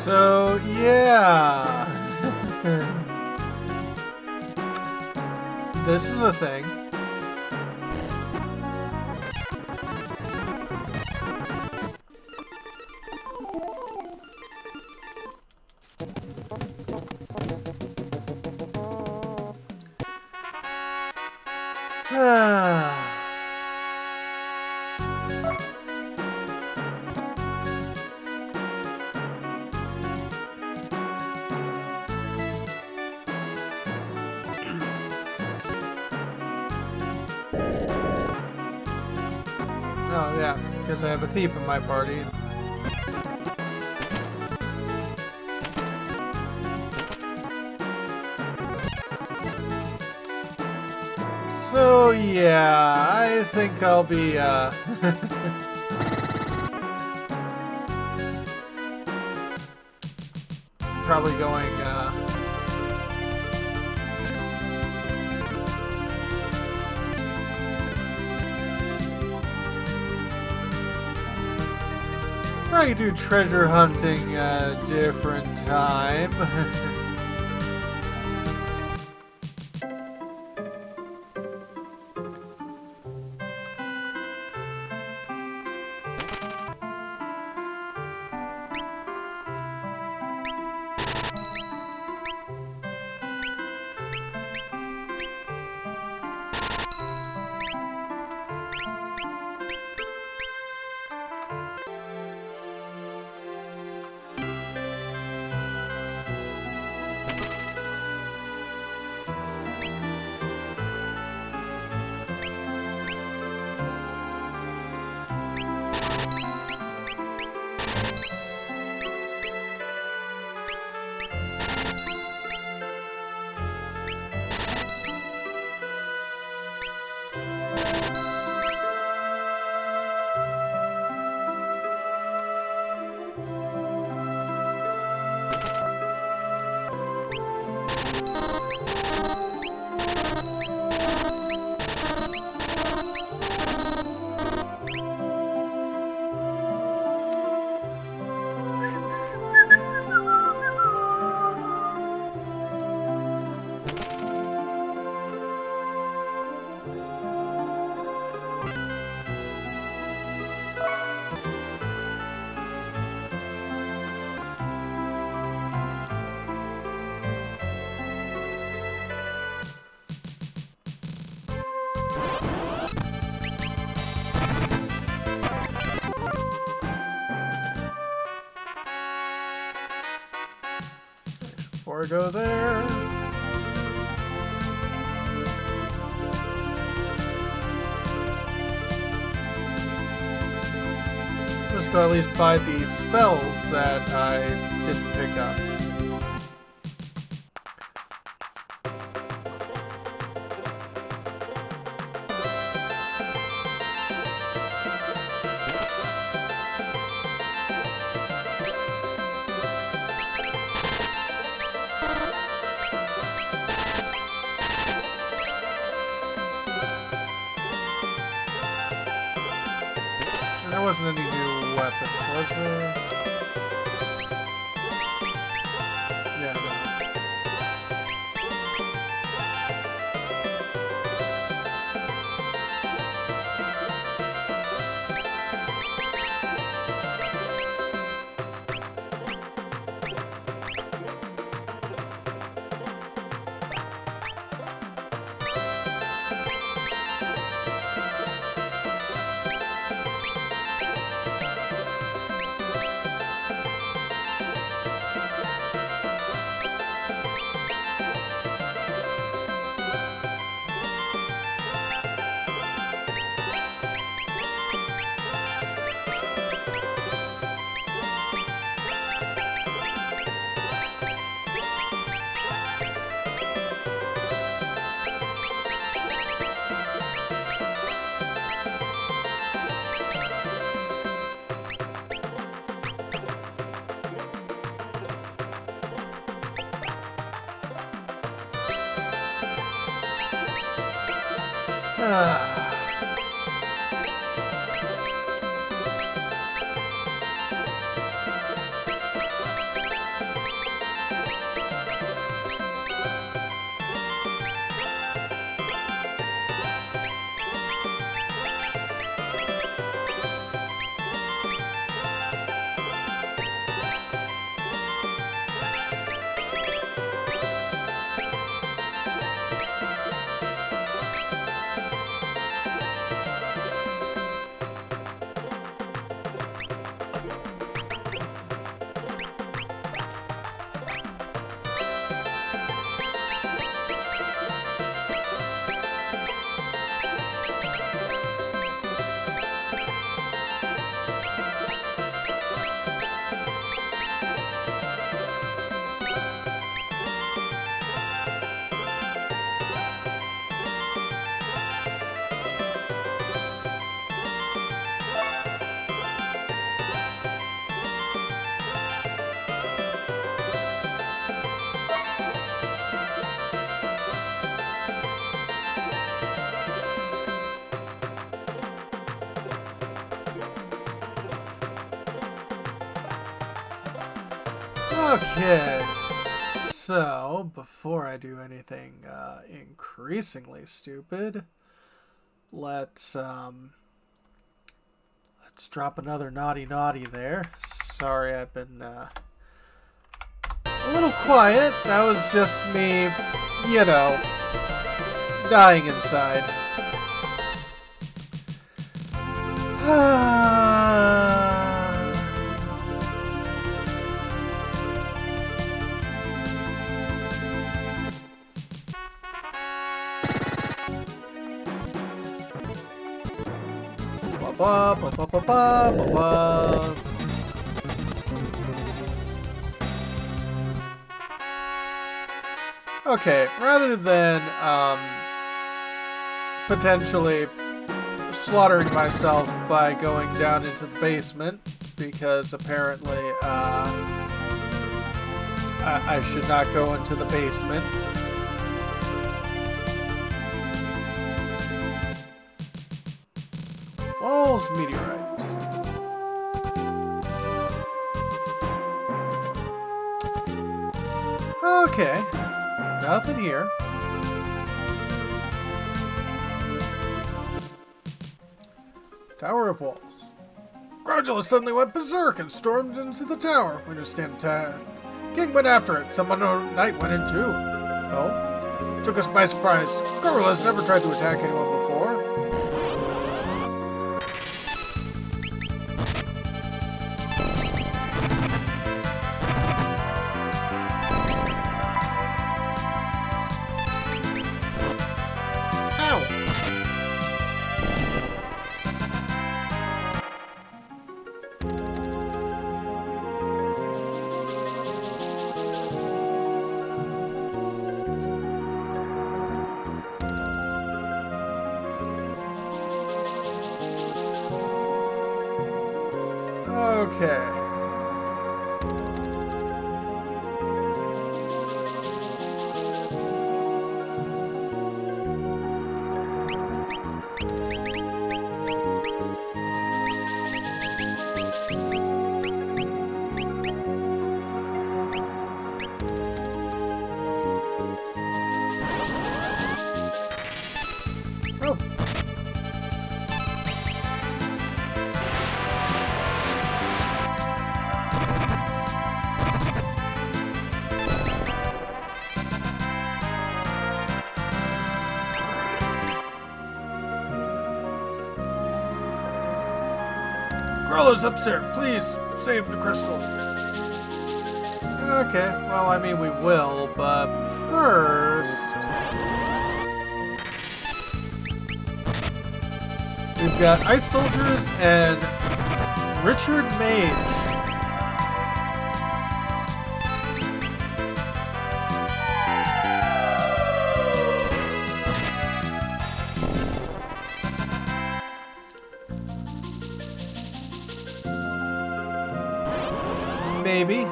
So, yeah. This is a thing. Oh yeah, because I have a thief in my party. So yeah, I think I'll be probably going probably do treasure hunting a different time. Before I go there. Let's go at least buy the spells that I didn't pick up. There wasn't any new weapons, was there? Yeah, no. Okay. So, before I do anything increasingly stupid, let's drop another naughty there. Sorry, I've been a little quiet. That was just me, you know, dying inside. Ba, ba, ba, ba, ba, ba, ba. Okay, rather than potentially slaughtering myself by going down into the basement, because apparently I should not go into the basement. Walls meteorite. Okay, nothing here. Tower of Walls. Grudula suddenly went berserk and stormed into the tower. We understand King went after it. Some unknown knight went in too. Oh? Took us by surprise. Grudula's never tried to attack anyone before. Okay. Oh. Growler's upstairs. Please save the crystal. Okay, well, I mean, we will, but first... we've got Ice Soldiers and Richard Mage. Maybe.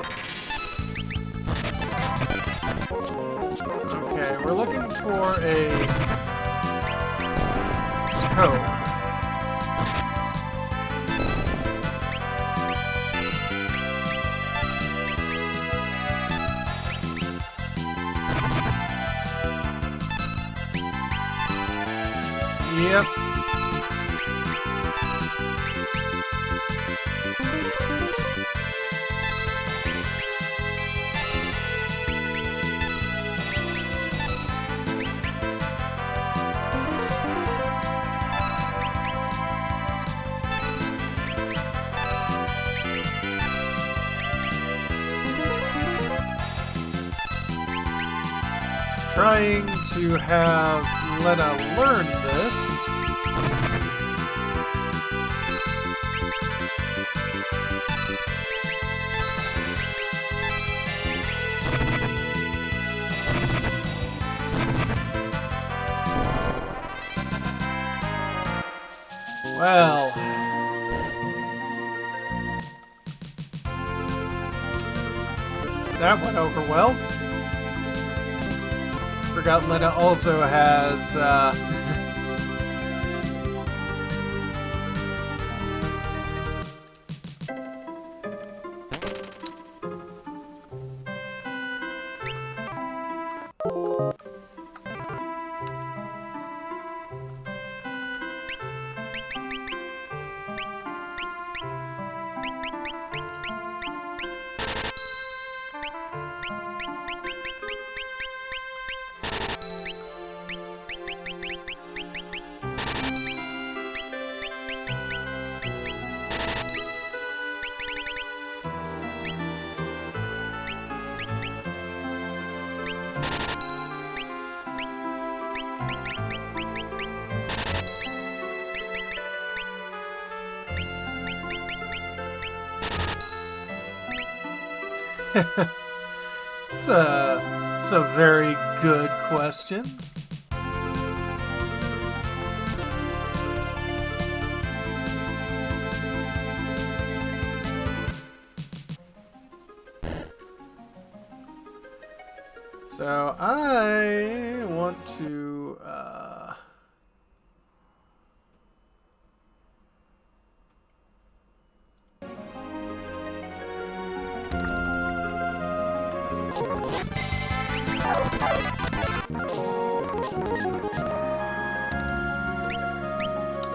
Okay, we're looking for a toad. Yep. Trying to have Lena learn this. Well, that went over well. Forgot Lena also has It's a very good question. So I want to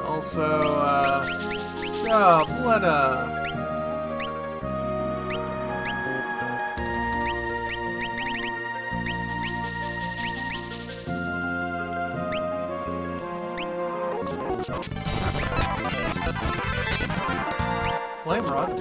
also let flame rod.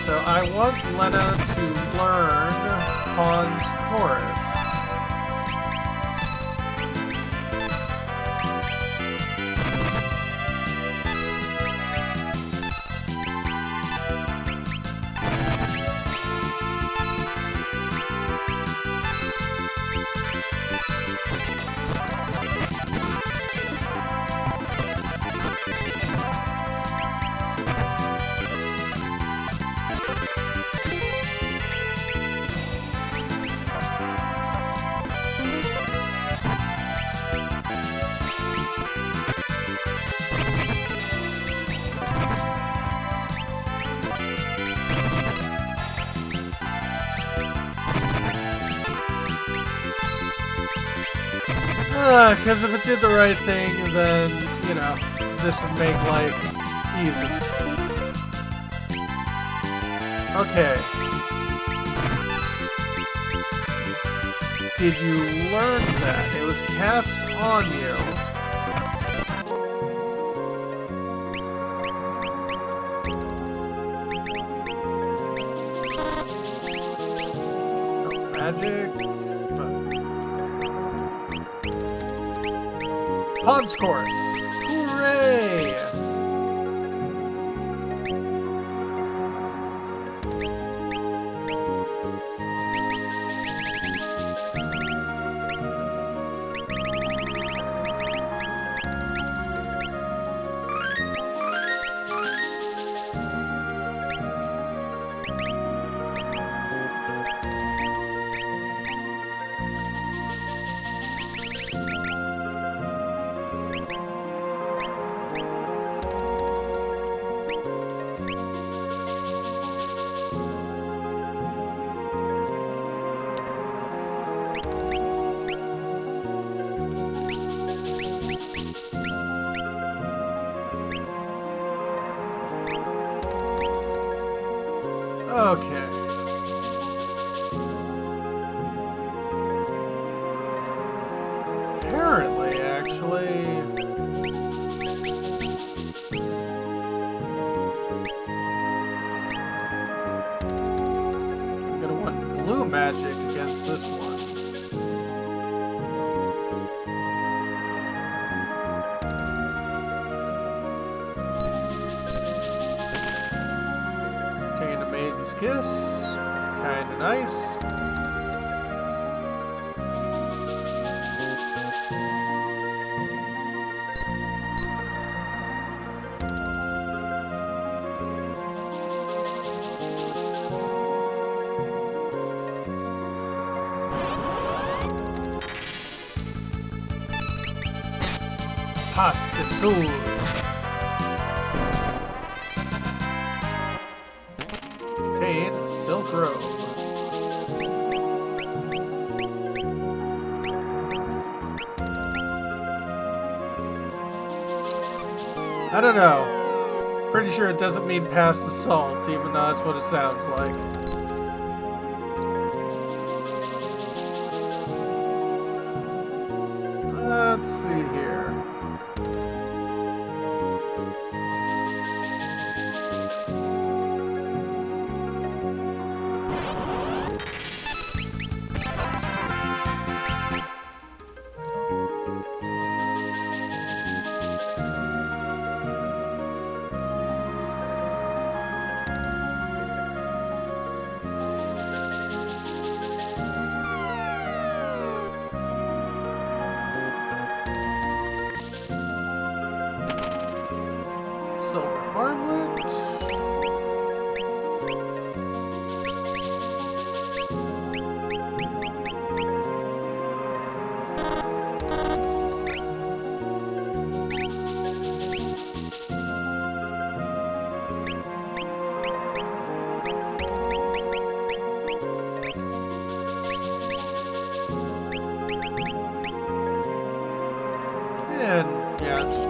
So I want Lena to learn Han's chorus. Because if it did the right thing, then, you know, this would make life easy. Okay. Did you learn that? It was cast on you. No magic. Pod's course! Hooray! Okay. Apparently, actually... I'm gonna want blue magic against this one. Taking a Maiden's Kiss. Kinda nice. Pas de Soul. Obtain Silk Robe. I don't know. Pretty sure it doesn't mean past the salt, even though that's what it sounds like. Let's see here. Silver harlot. And yeah, just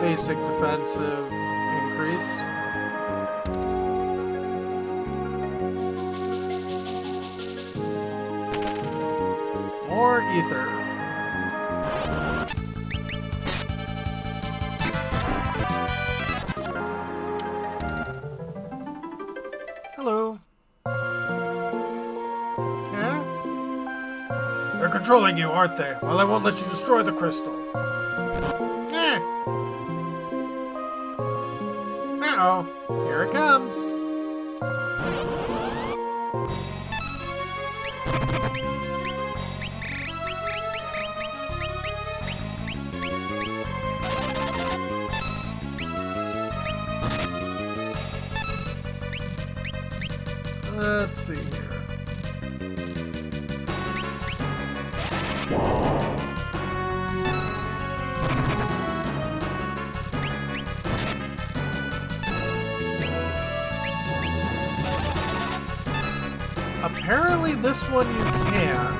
basic defensive increase. More ether. Hello. Yeah? They're controlling you, aren't they? Well, I won't let you destroy the crystal. Yeah. Uh-oh. Here it comes. Let's see here. Apparently this one you can.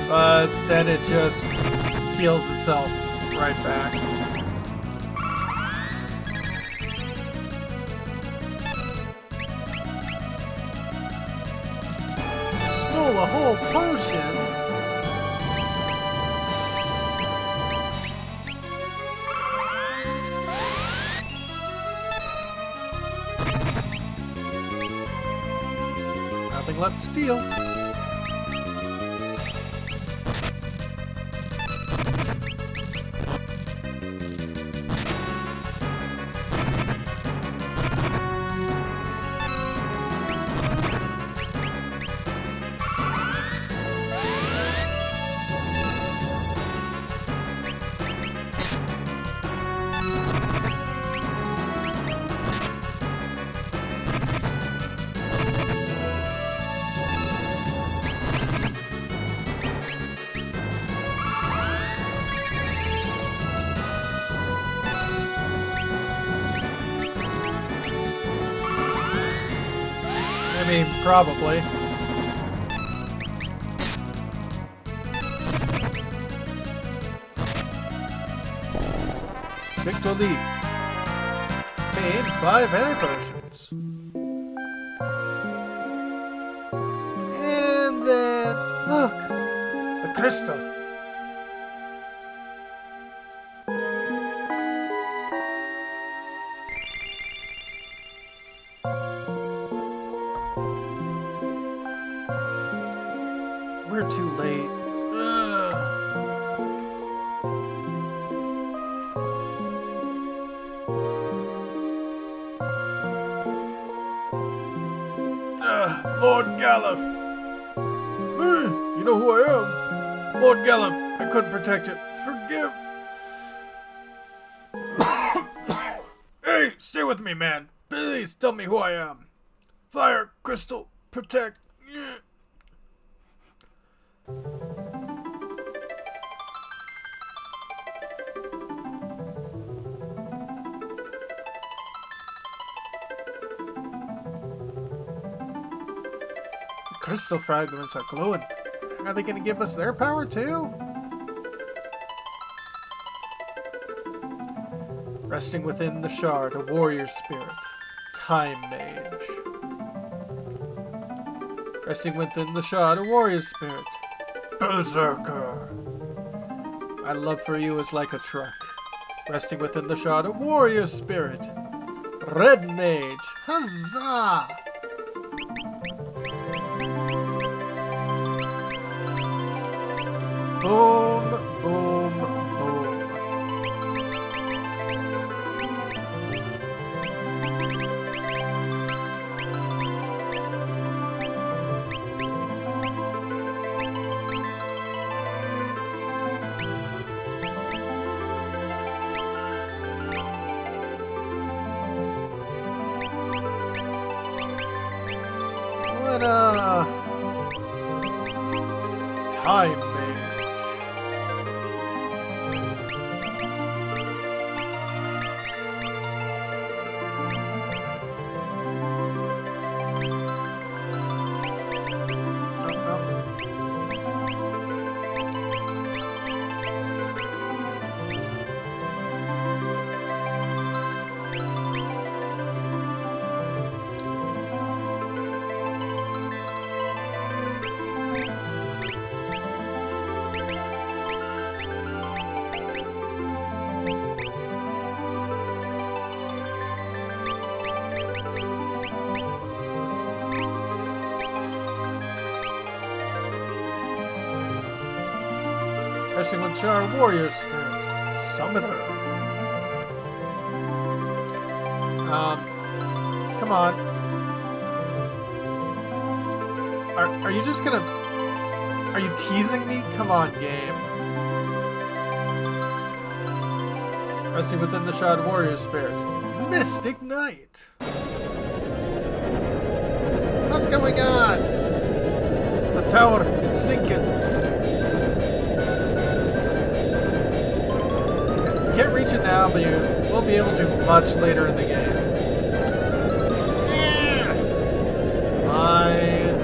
But then it just heals itself right back. Stole a whole potion. Nothing left to steal. I mean, probably. Victory. Made 5 air potions. And then, look! The crystal. We're too late. Lord Galuf. You know who I am? Lord Galuf. I couldn't protect it. Forgive. Hey, stay with me, man. Please tell me who I am. Fire, crystal, protect. crystal fragments are glowing. Are they going to give us their power too? Resting within the shard, a warrior spirit. Time Mage. Resting within the shard, a warrior spirit. Berserker. My love for you is like a truck. Resting within the shard, a warrior spirit. Red Mage. Huzzah! Boom, boom, boom. What Time Mage. Resting with Shard Warrior Spirit. Summoner. Come on. Are you just gonna... Are you teasing me? Come on, game. Resting within the Shard Warrior Spirit. Mystic Knight. What's going on? The tower is sinking. Can't reach it now, but you will be able to much later in the game. Fine.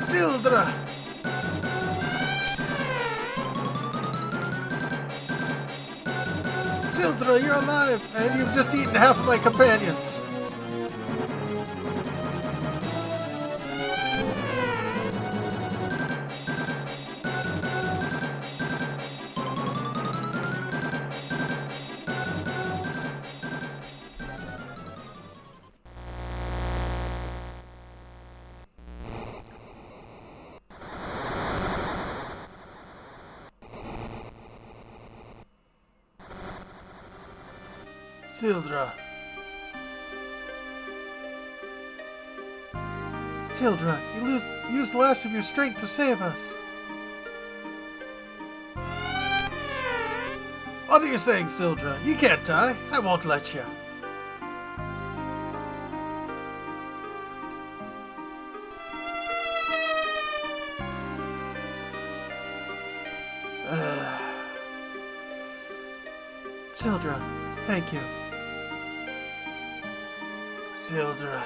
Sildra! Sildra, you're alive, and you've just eaten half of my companions. Sildra. Sildra, you used the last of your strength to save us. What are you saying, Sildra? You can't die. I won't let you. Sildra, thank you. Sildra.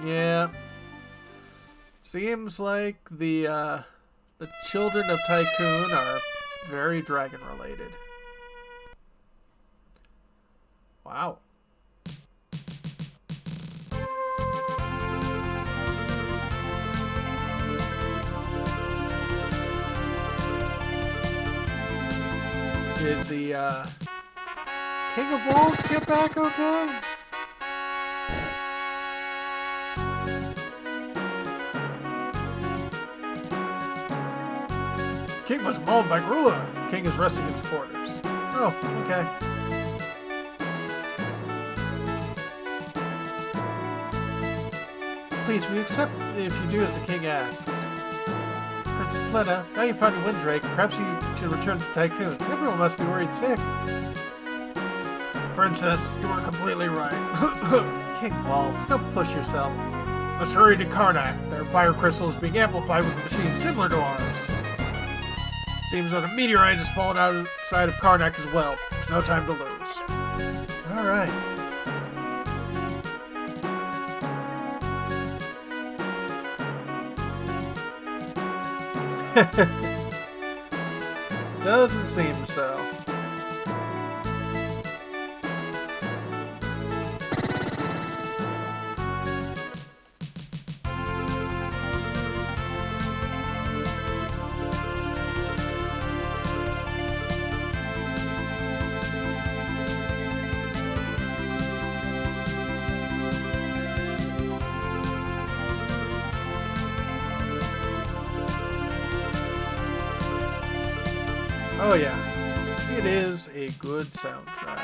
Yeah. Seems like the children of Tycoon are very dragon related. Wow. Did the King of Wolves get back okay? King was mauled by Grula. King is resting in his quarters. Oh, okay. Please, we accept if you do as the king asks. Princess Lena, now you found a Windrake, perhaps you should return to Tycoon. Everyone must be worried sick. Princess, you were completely right. King Balls, don't push yourself. Let's hurry to Karnak. Their fire crystal is being amplified with a machine similar to ours. Seems that a meteorite has fallen outside of Karnak as well. There's no time to lose. Alright. Doesn't seem so. Oh yeah, it is a good soundtrack.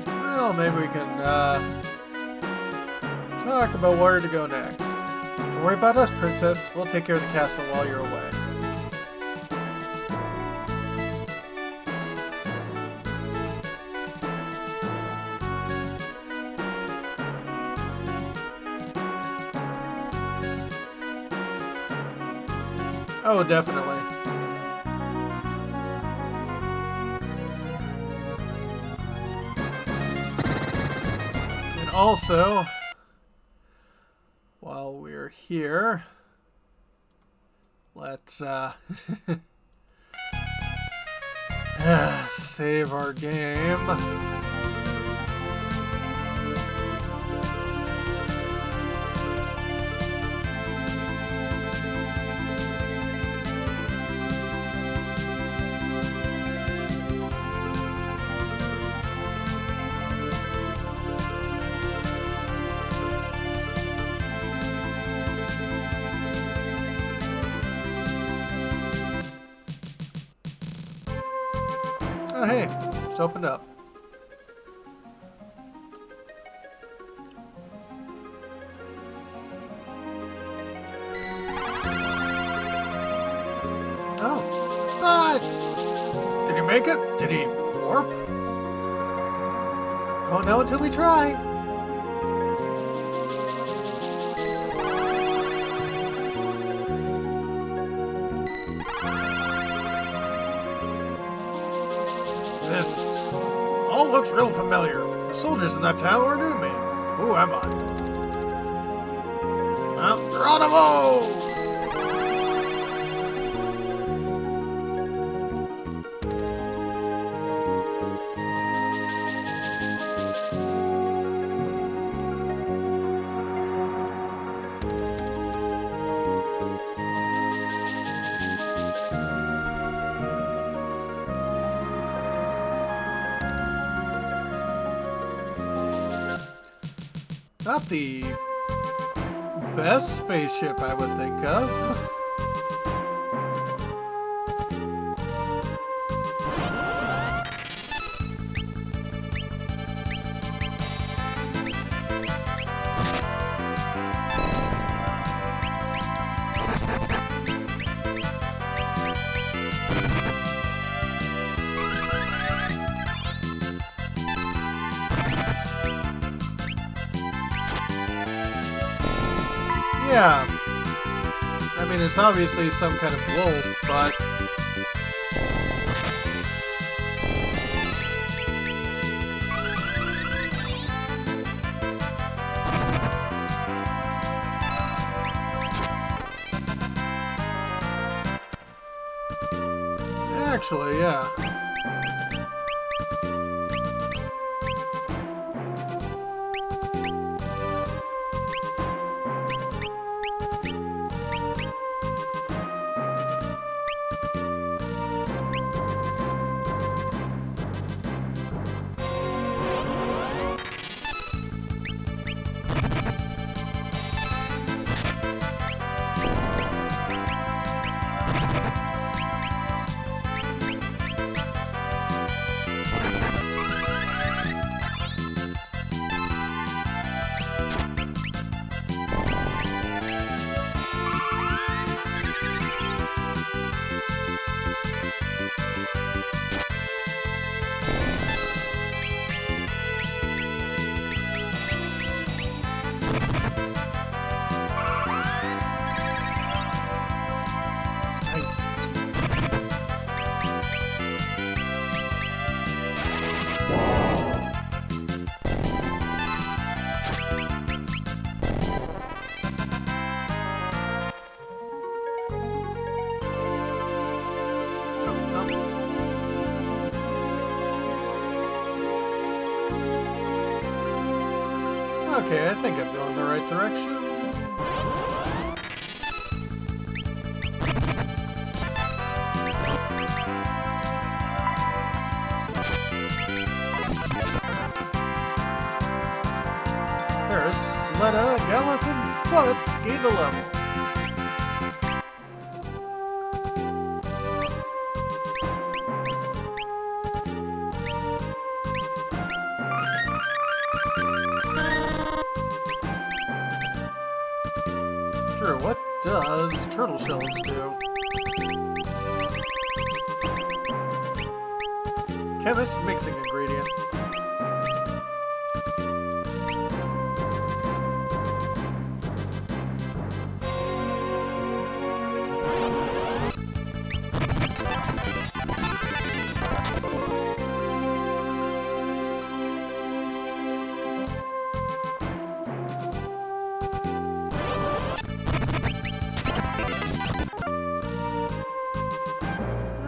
Well, maybe we can talk about where to go next. Don't worry about us, Princess. We'll take care of the castle while you're away. Oh, definitely. And also, while we're here, let's save our game. Oh, hey, it's opened up. Oh, but did he make it? Did he warp? Won't know until we try. This all looks real familiar. The soldiers in that tower knew me. Who am I? Well, Geronimo! Not the best spaceship I would think of. Yeah. I mean, it's obviously some kind of wolf, but... Actually, yeah. Okay, I think I'm going the right direction. There's Sletta, Gallop, and Butts gained a level. Sure, what does turtle shells do? Chemist mixing ingredient.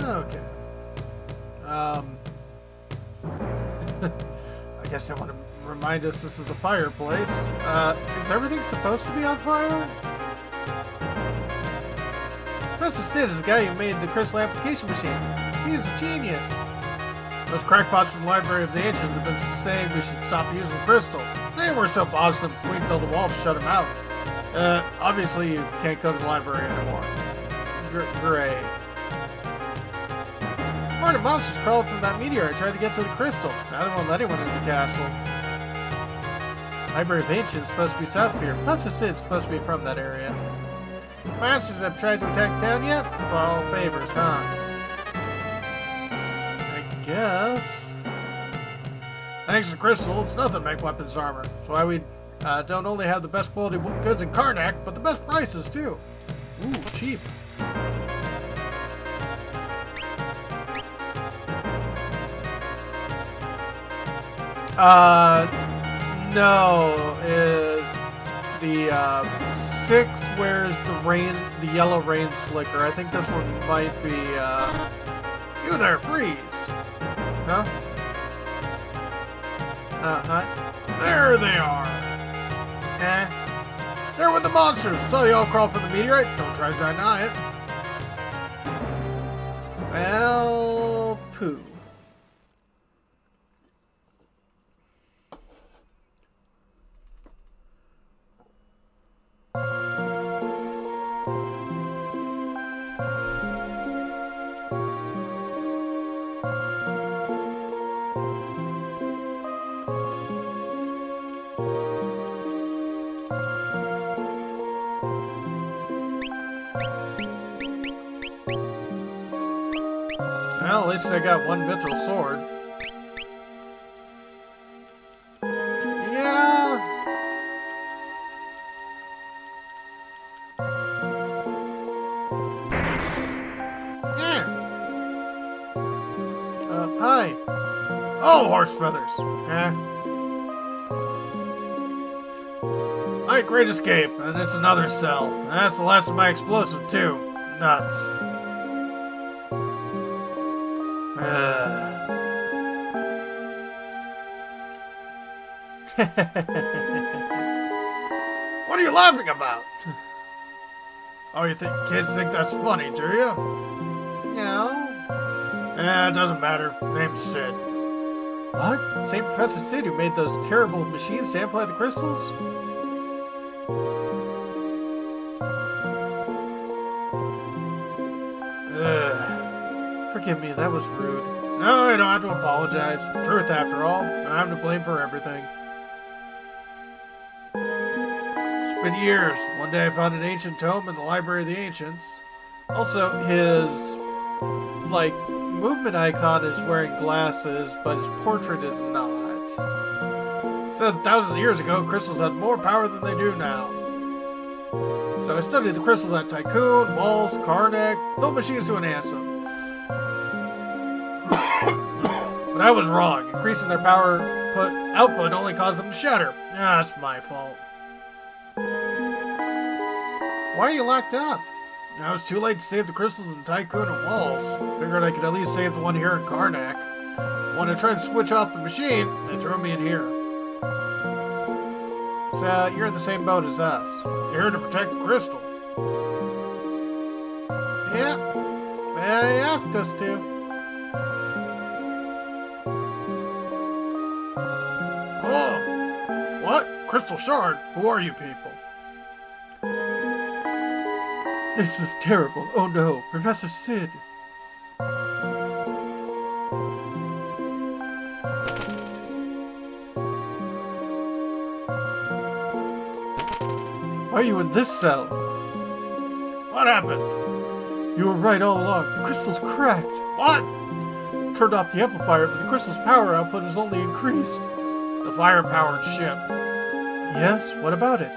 Okay. I guess I want to remind us this is the fireplace. Is everything supposed to be on fire? Professor Sid is the guy who made the crystal application machine. He's a genius. Those crackpots from the Library of the Ancients have been saying we should stop using the crystal. They were so bothersome, we built a wall to shut them out. Obviously you can't go to the library anymore. Great. Part of monsters crawled from that meteor and tried to get to the crystal. Now they won't let anyone into the castle. Library of Ancients is supposed to be south of here. Professor Sid's supposed to be from that area. Monsters have tried to attack town yet? All favors, huh? I guess. Thanks to the crystal, it's nothing to make weapons and armor. That's why we don't only have the best quality goods in Karnak, but the best prices too. Ooh, cheap. No. The 6 wears the yellow rain slicker. I think this one might be, you there, freeze! Huh? There they are! They're with the monsters! So you all crawl from the meteorite? Don't try to deny it. Well, poo. Well, at least I got one mithril sword. Yeah. Hi. Oh, horse feathers. My great escape, and it's another cell. And that's the last of my explosive, too. Nuts. What are you laughing about? Oh, you think kids think that's funny, do you? No. It doesn't matter. Name's Sid. What? Same Professor Sid who made those terrible machines to amplify the crystals? Forgive me, that was rude. No, I don't have to apologize. Truth, after all. I'm to blame for everything. It's been years. One day I found an ancient tome in the Library of the Ancients. Also, his, movement icon is wearing glasses, but his portrait is not. Said thousands of years ago, crystals had more power than they do now. So I studied the crystals at Tycoon, Walls, Karnak, built machines to enhance them. But I was wrong. Increasing their output only caused them to shatter. That's my fault. Why are you locked up? Now it's too late to save the crystals in Tycoon and Walls. Figured I could at least save the one here in Karnak. When I tried to switch off the machine, they threw me in here. So you're in the same boat as us. You're here to protect the crystal. Yeah, they asked us to. Oh, what? Crystal Shard? Who are you people? This is terrible. Oh no, Professor Sid. Why are you in this cell? What happened? You were right all along. The crystal's cracked. What? Turned off the amplifier, but the crystal's power output has only increased. The fire-powered ship. Yes? What about it?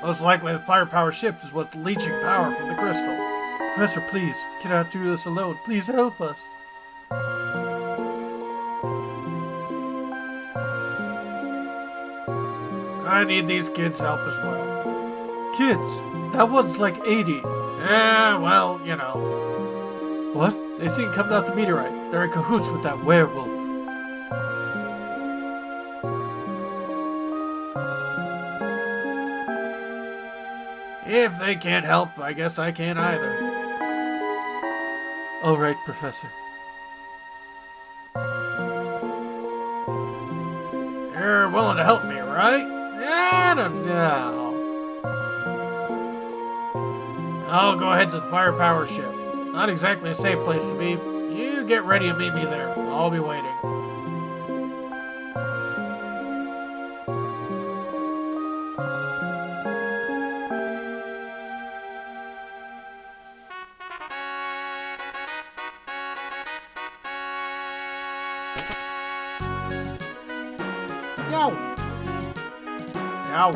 Most likely the fire-powered ship is what's leeching power from the crystal. Professor, please, cannot do this alone. Please help us. I need these kids' help as well. Kids? That one's like 80. Yeah, well, you know. What? They seen coming out the meteorite. They're in cahoots with that werewolf. If they can't help, I guess I can't either. All right, Professor. You're willing to help me, right? I don't know. I'll go ahead to the firepower ship. Not exactly a safe place to be. You get ready and meet me there. I'll be waiting. Yow! Yow!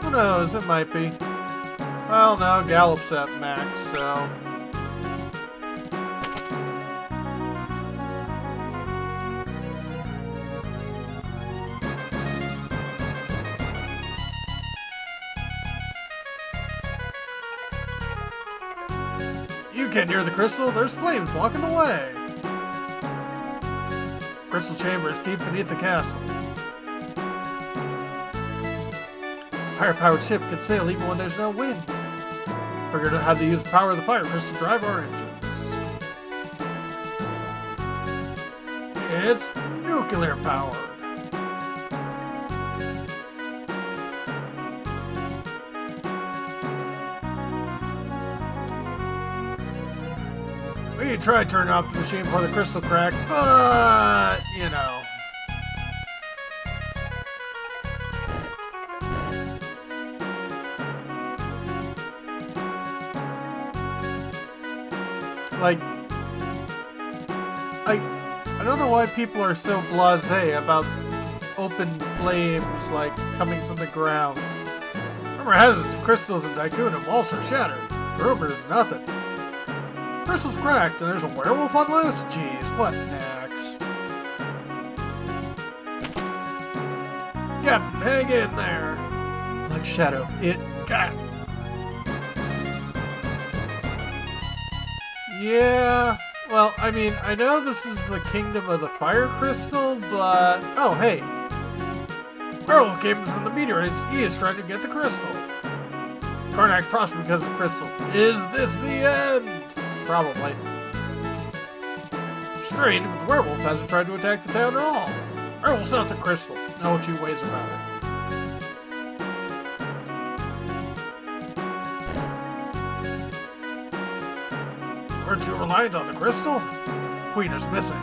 Who knows? It might be. Well, no, Gallup's at max, so... You get near the crystal, there's flames blocking the way. Crystal chamber is deep beneath the castle. Fire-powered ship can sail even when there's no wind. Figured out how to use the power of the fire crystal to drive our engines. It's nuclear powered. We tried turning off the machine before the crystal cracked, but, you know. Like, I don't know why people are so blasé about open flames, like, coming from the ground. Rumor has it, crystals in Tycoon and walls are shattered. Rumor is nothing. Crystal's cracked and there's a werewolf on loose? Jeez, what next? Captain, hang in there. Black Shadow, it got... Yeah, well, I mean, I know this is the kingdom of the fire crystal, but... Oh, hey. Werewolf came from the meteorites. He is trying to get the crystal. Karnak prospered because of the crystal. Is this the end? Probably. Strange, but the werewolf hasn't tried to attack the town at all. Werewolf's not the crystal. No two ways about it. Weren't you reliant on the crystal? Queen is missing.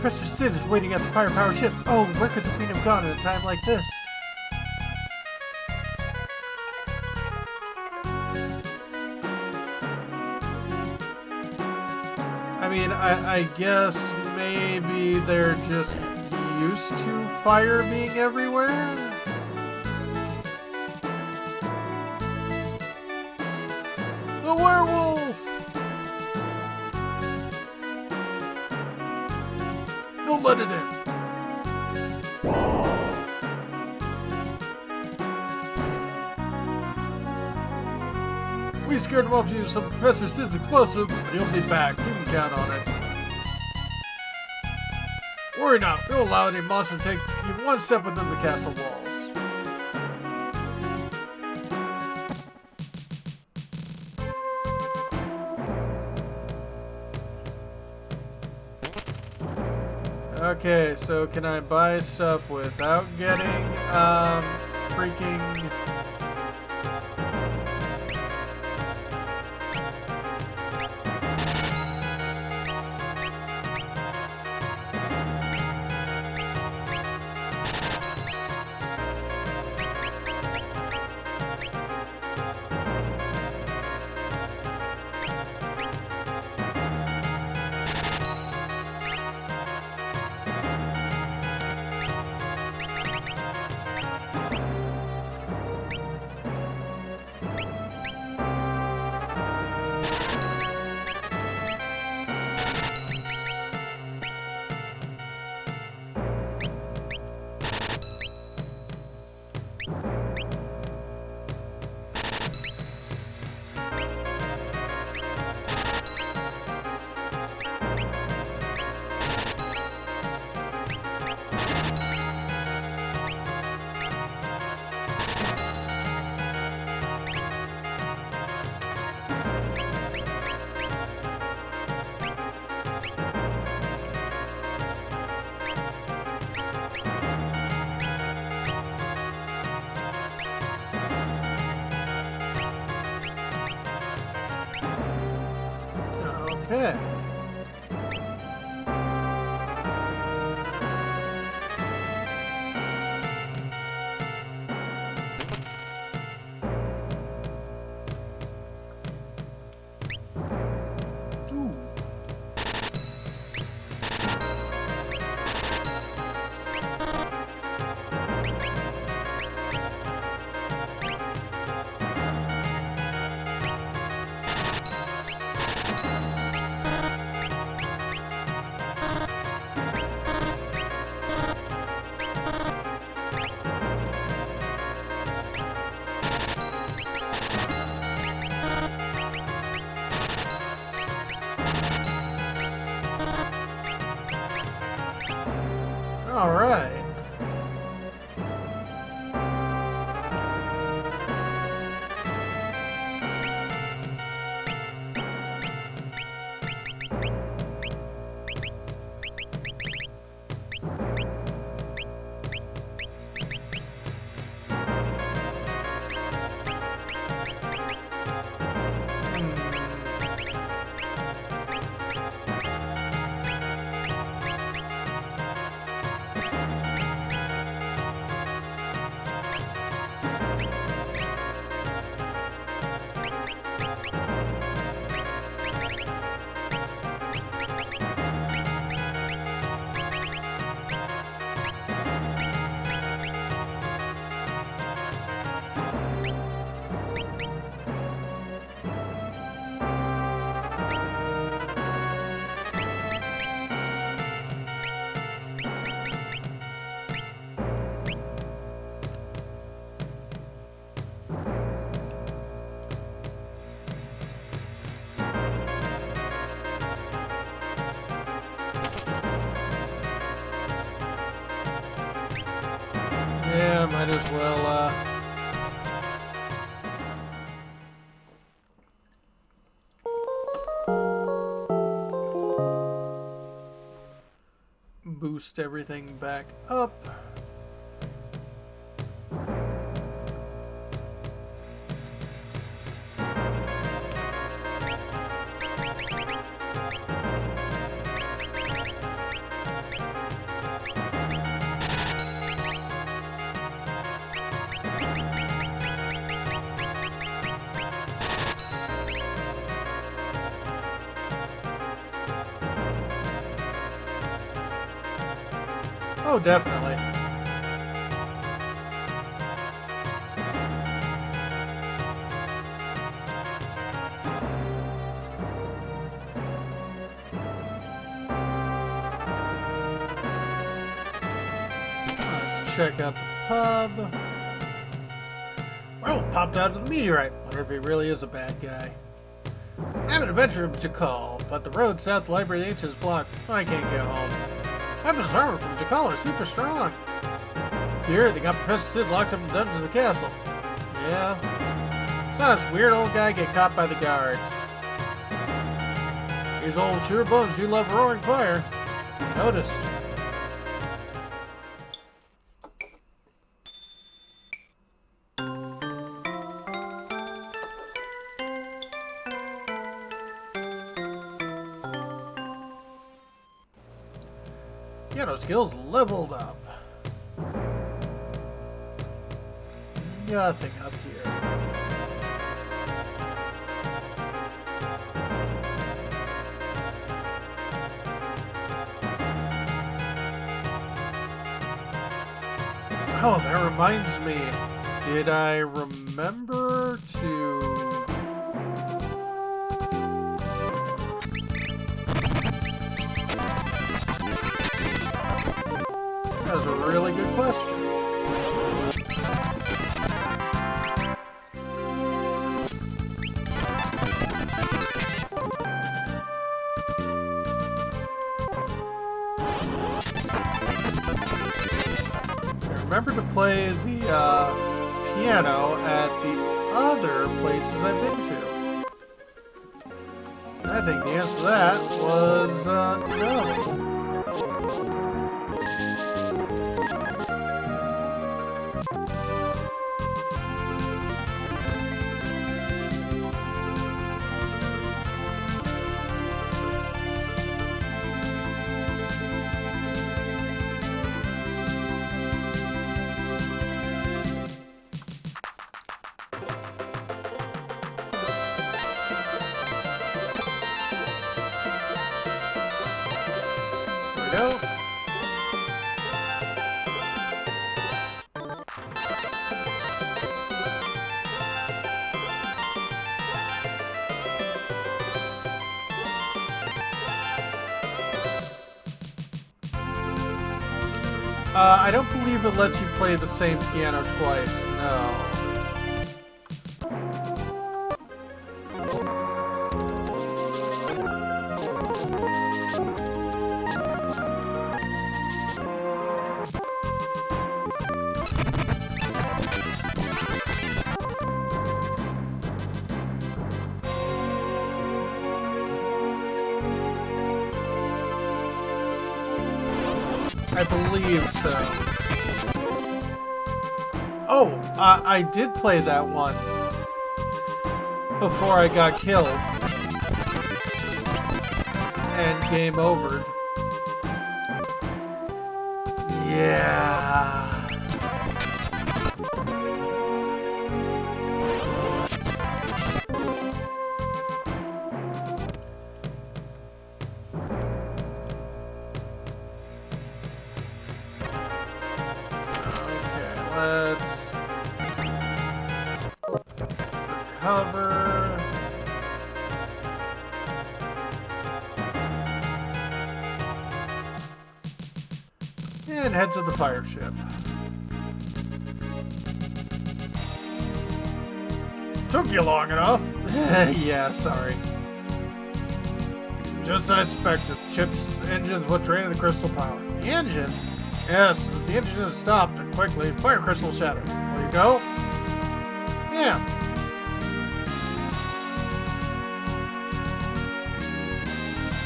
Professor Sid is waiting at the fire-powered ship. Oh, where could the Queen have gone at a time like this? I mean, I guess maybe they're just used to fire being everywhere? The werewolf! Don't let it in. scared him off you, so Professor Sid's explosive, but he'll be back. You can count on it. Worry not, we'll allow any monster to take even one step within the castle walls. Okay, so can I buy stuff without getting, freaking... Okay. Ooh. All right. Yeah, might as well, boost everything back up. Oh, definitely. Let's check out the pub. Wow, Oh, popped out of the meteorite. Wonder if he really is a bad guy. I have an adventure to call, but the road south to the Library of the Ancients is blocked. I can't get home. Weapons armor from Jakal are super strong. Here, they got Professor Sid locked up in the dungeons of the castle. Yeah. Saw this weird old guy get caught by the guards. These old sure bones do love roaring fire. Noticed. Piano skills leveled up. Nothing up here. Oh, that reminds me. Did I remember to... That was a really good question. Remember to play the piano at the other places I've been to. I think the answer to that was no. Go. I don't believe it lets you play the same piano twice, no. I believe so. Oh, I did play that one before I got killed and game overed. Yeah. Let's recover. And head to the fire ship. Took you long enough. Yeah, sorry. Just as I suspected, the ship's engines what drained the crystal power. The engine? Yes, if the engine is stopped and quickly, fire crystal shatter. Will you go? Yeah.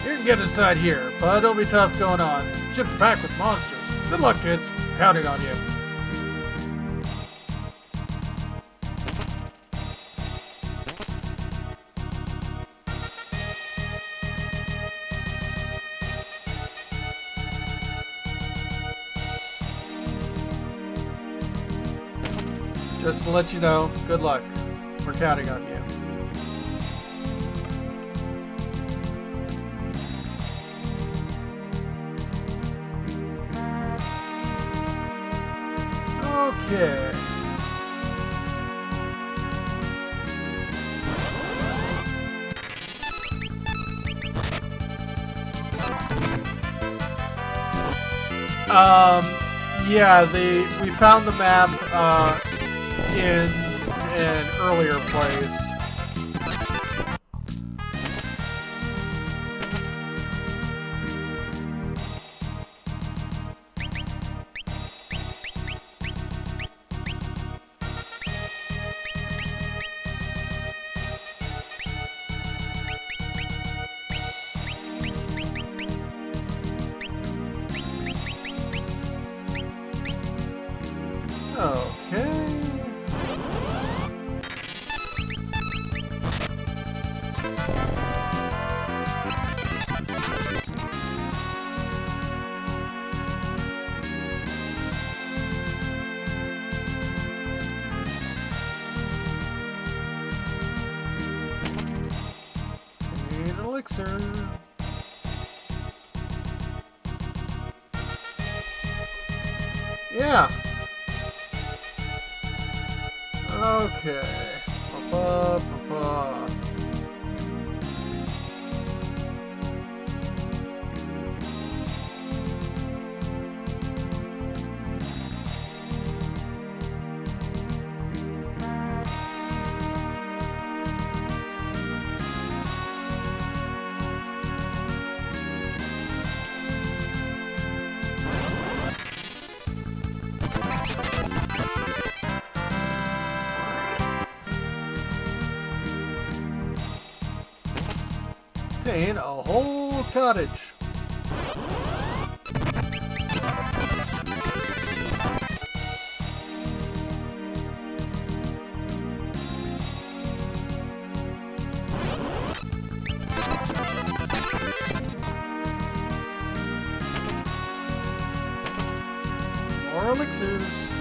You can get inside here, but it'll be tough going on. Ship's packed with monsters. Good luck, kids. Counting on you. Just to let you know, good luck. We're counting on you. Okay. Yeah, we found the map in in earlier plays. Okay. Need an elixir. Yeah. Okay. Ba-ba-ba-ba. Contain a whole cottage. More elixirs.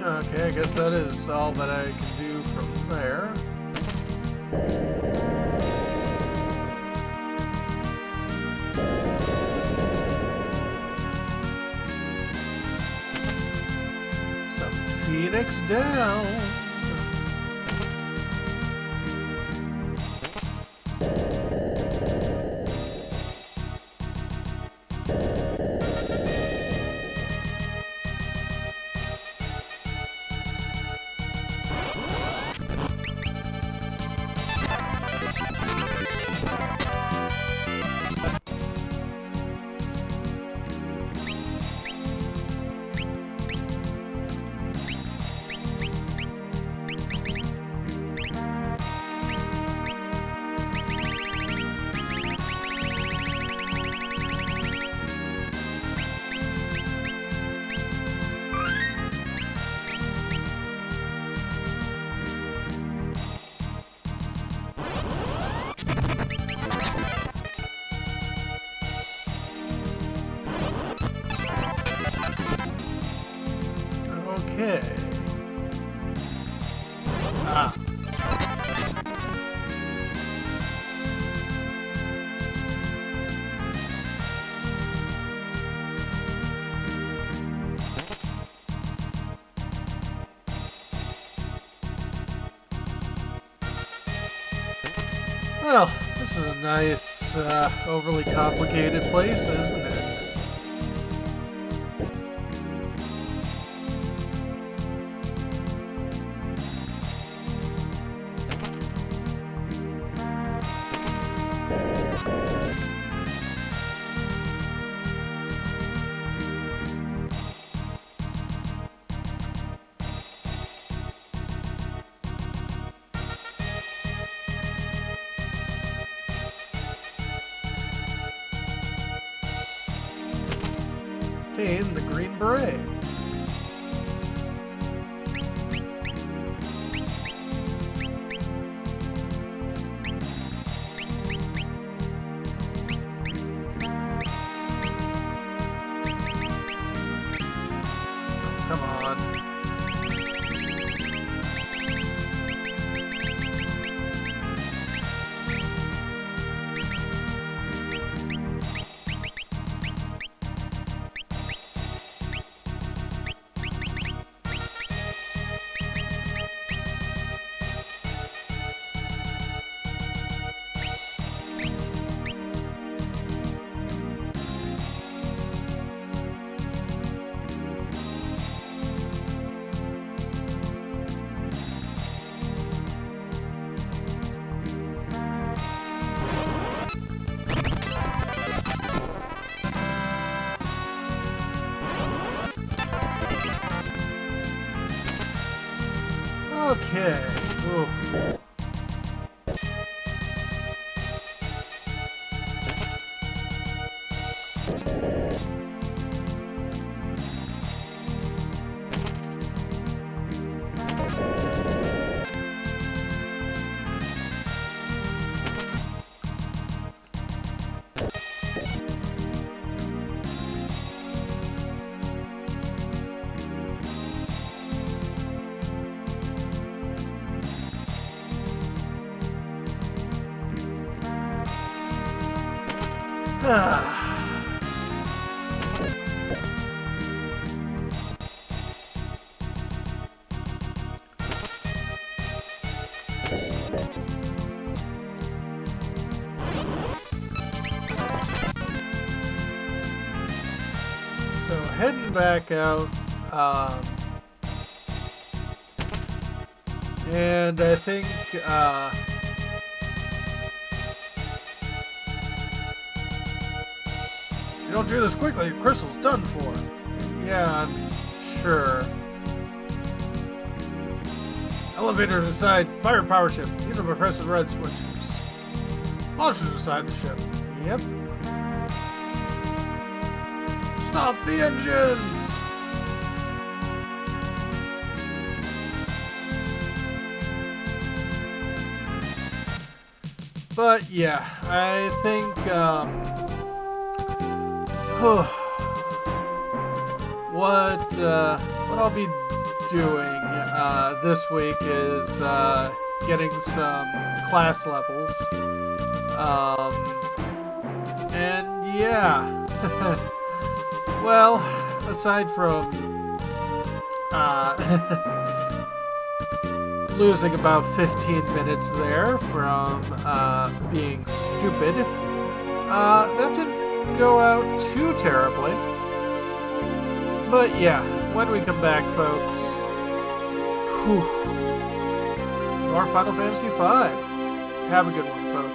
Okay, I guess that is all that I can do from there. So, Phoenix down. Okay. Ah. Well, this is a nice, overly complicated place, isn't it? Obtain the green beret. Oof. So heading back out, and I think you don't do this quickly, the crystal's done for. Yeah, I'm sure. Elevators inside firepower ship. These are press the red switches. Launchers inside the ship. Yep. Stop the engines! But yeah, I think what I'll be doing this week is getting some class levels, and yeah. Well, aside from losing about 15 minutes there from being stupid, that didn't go out too terribly. But yeah, when we come back, folks, more Final Fantasy V. Have a good one, folks.